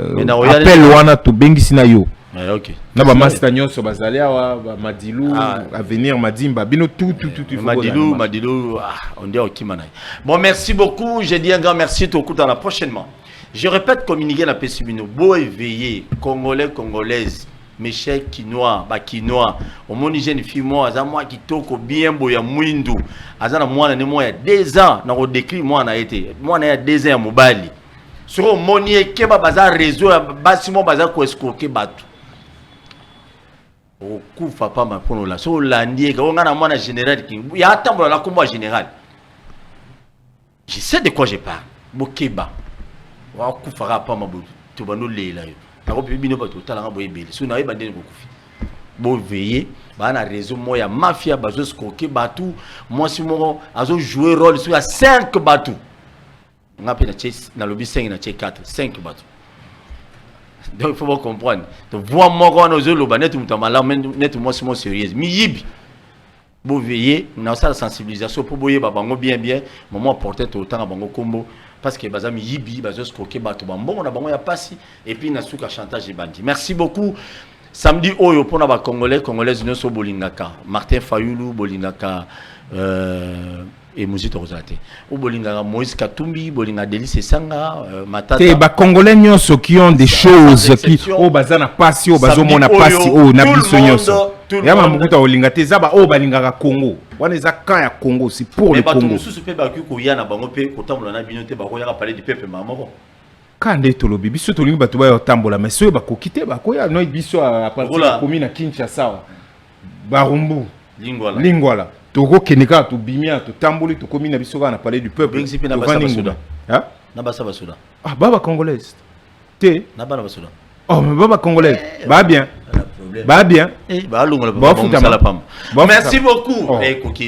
S3: appel wana to bengisina yo.
S2: OK.
S3: Na ba mastanyo so bazalia wa Madilou avenir Madimba bino tout
S2: Madilou on dit Okimana. Bon, merci beaucoup, j'ai dit un grand merci tout coup dans la prochainement. Je répète communiquer la Pessimino beau éveillé Congolais Congolaises mes chers Kinois, Bakinois, au monde jeune fille moi, à moi qui toko bien boya mwindu, azana moi na moi il y a 2 ans na au décrit moi na été, moi na il y a 2 ans mobali. Sur monier keba bazar réseau basimo bazar ko escroquer batu. O kufa pas ma kono la so landie ka ngana moi na général ki ya tambola la combat général. Je sais de quoi je parle. Bokeba. Wa kufa pas ma bout. Tu vas nous lela yo. Bon veiller ba na réseau moya mafia bazo skoke batu moi si mo azo jouer rôle sur 5 batu ngapi na chase na lobby 5 na chase 5 batu. Donc il faut pas comprendre donc voir moi na zo loba net mutamala net moi si mo sérieux mi yibi bon veiller na ça sensibilisation pour boyer ba bango bien moment porter tout temps bango combo parce que bazami yibi bazos koke bato bon on a bango ya passi et puis na suka chantage et bandi. Merci beaucoup. Samedi oyo pona ba congolaises nyonso bolingaka Martin Fayulu bolingaka et Muzito Rosate ou bolingaka Moïse Katumbi bolinga Delice Sanga Matata
S3: te ba congolais nyonso qui ont des choses qui bazana passi bazo mona passi na biso nyonso yama mukuta olinga te zaba balingaka Congo wana eza kan ya Congo c'est pour le Congo mais
S2: bato pe ba ko ya na bango pe ko tambola na bino te ba ko ya parler du peuple mamoko
S3: kande tolobi biso tolingi bato ba tambola mais so ba ko kite ba ko ya no biso a partir de commune Kinshasa Barumbu Lingwala toko kenika to bimia to tamboli to commune biso na parler du peuple
S2: na basa basuda
S3: baba congolaise te
S2: na bana basuda
S3: mais baba congolaise ba bien.
S2: Merci beaucoup.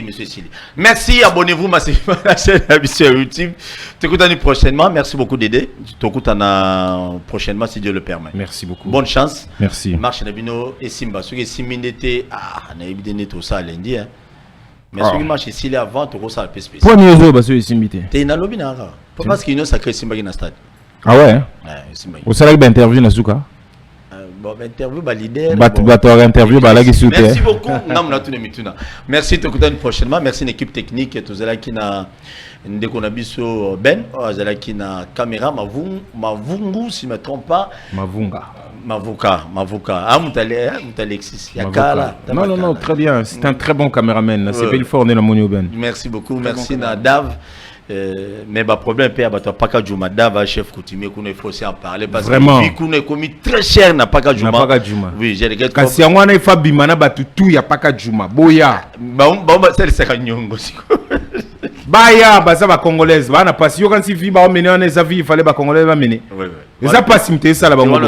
S2: Monsieur Sili. Merci, abonnez-vous massivement à la chaîne YouTube. T'écoutons prochainement. Merci beaucoup d'aider. T'écoutons prochainement si Dieu le permet.
S3: Merci beaucoup.
S2: Bonne chance.
S3: Merci.
S2: Marche Nabino et Simba. Ceux qui Simindete, on a évidemment tout ça lundi. Mais ceux qui marchent ici avant, tu reçois le PSP.
S3: Pour nous autres, parce que Simbité.
S2: T'es une lobby nara. Parce qu'il y a un sacré Simba qui est dans le stade.
S3: Ah ouais? Ouais. Vous savez que interview na Zuka?
S2: Interview leader
S3: interview
S2: merci beaucoup merci de écouter prochainement merci une équipe technique tous là qui na ndeko biso Ben azala qui na caméra mavungu si me trompe pas Mavuka Alexis Yakala
S3: non très bien c'est un très bon caméraman c'est Belfort na Monio Ben
S2: merci beaucoup merci na Dave. Mais le problème c'est que Paka Djouma Dava chef coutumier qu'on faut aussi en parler parce que qu'on est commis très cher n'a Paka Djouma. Oui, j'ai regretté.
S3: Kasi angwana ifa bimana batu tu ya Paka Djouma. Boya.
S2: C'est le Sakanyongo.
S3: Baya baza ba congolaise bana pasi yo quand si vi ba mener na zavi il fallait ba congolaise ba mener. Oui. Ça passe imté ça là ba ngo.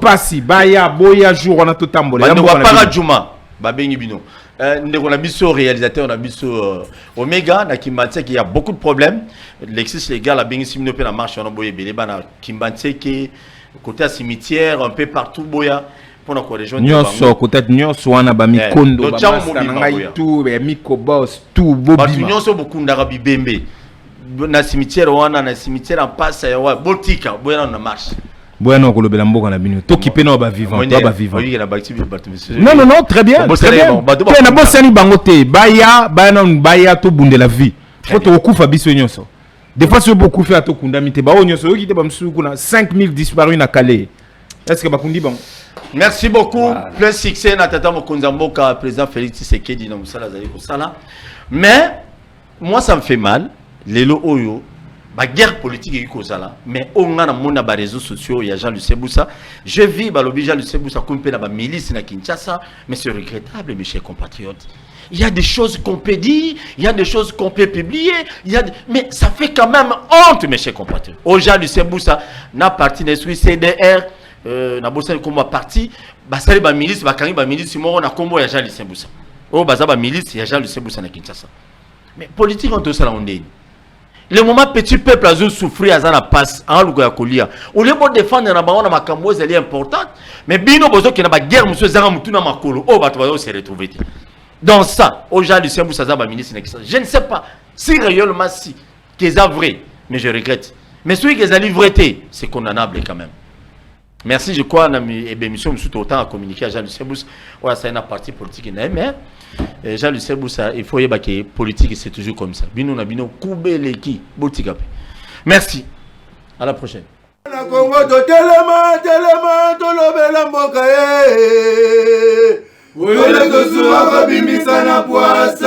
S3: Pasi baya boya jour on a tout tambolé.
S2: On va Paka Djouma. Ba bengi bino. On a biso réalisateur, on a biso Omega, na Kimbanse qui a beaucoup de problèmes. L'exis légal a bien simino pe la marche on a boyé beleba na Kimbanse qui côté cimetière un peu partout boya pour nos rejoindre.
S3: Nyonso côté nyonso wana ba mikondo ba ngai tout ba miko boss tout bobima.
S2: Ba nyonso beaucoup ndara bibembe. na cimetière wana na cimetière en passe ya wa botika boyana na marche
S3: Bueno kolobela mboka na bino to kipe na ba vivant to ba vivant non non non très bien très bien te na bosani bango te baya baya to bundela vie faut to okufa biso nyonso des fois c'est beaucoup fait à to kunda mite ba nyonso yo kite ba msuku kuna 5000 disparus na Calais est-ce que bakundi bon.
S2: Merci beaucoup. Voilà. Plein succès na tata mokonza mboka président Félix Tshisekedi na musala zali ko sala. Mais moi ça me fait mal lelo oyo ba guerre politique est kozala mais on a na ba réseaux sociaux il y a Jean-Luc Seboussa je vis ba lobi Jean-Luc Seboussa kumpe na ba milice na Kinshasa mais c'est regrettable mes chers compatriotes. Il y a des choses qu'on peut dire, il y a des choses qu'on peut publier, mais ça fait quand même honte mes chers compatriotes. Au Jean-Luc Seboussa na parti de CDR na bossa comme parti ba sali ba milice ba kangi ba milice mo na kombo ya Jean-Luc Seboussa. Oh baza ba milice ya Jean-Luc Seboussa na Kinshasa. Mais politique on doit ça on dit. Le moment petit peuple a souffrir à la passe en lugo ya kolia. Au lieu de défendre na ba on na makambo zali importante, mais bino bozo ki na ba guerre monsieur zanga mutu na makolo. Oh bato ba se retrouver. Dans ça, au Jean-Luc Seboussa za ba milice na Kinshasa. Je ne sais pas si réellement si que c'est vrai, mais je regrette. Mais celui qui est livreté, c'est condamnable quand même. Merci, je crois, et bien, nous sommes autant à communiquer à Jean-Luc Seboussa. Ouais, c'est une partie politique, mais Jean-Luc Seboussa, il faut y avoir que politique, c'est toujours comme ça. Bino na bino kubeleki, botika. Merci. À la prochaine. Wele to suwa kabimisa na puasa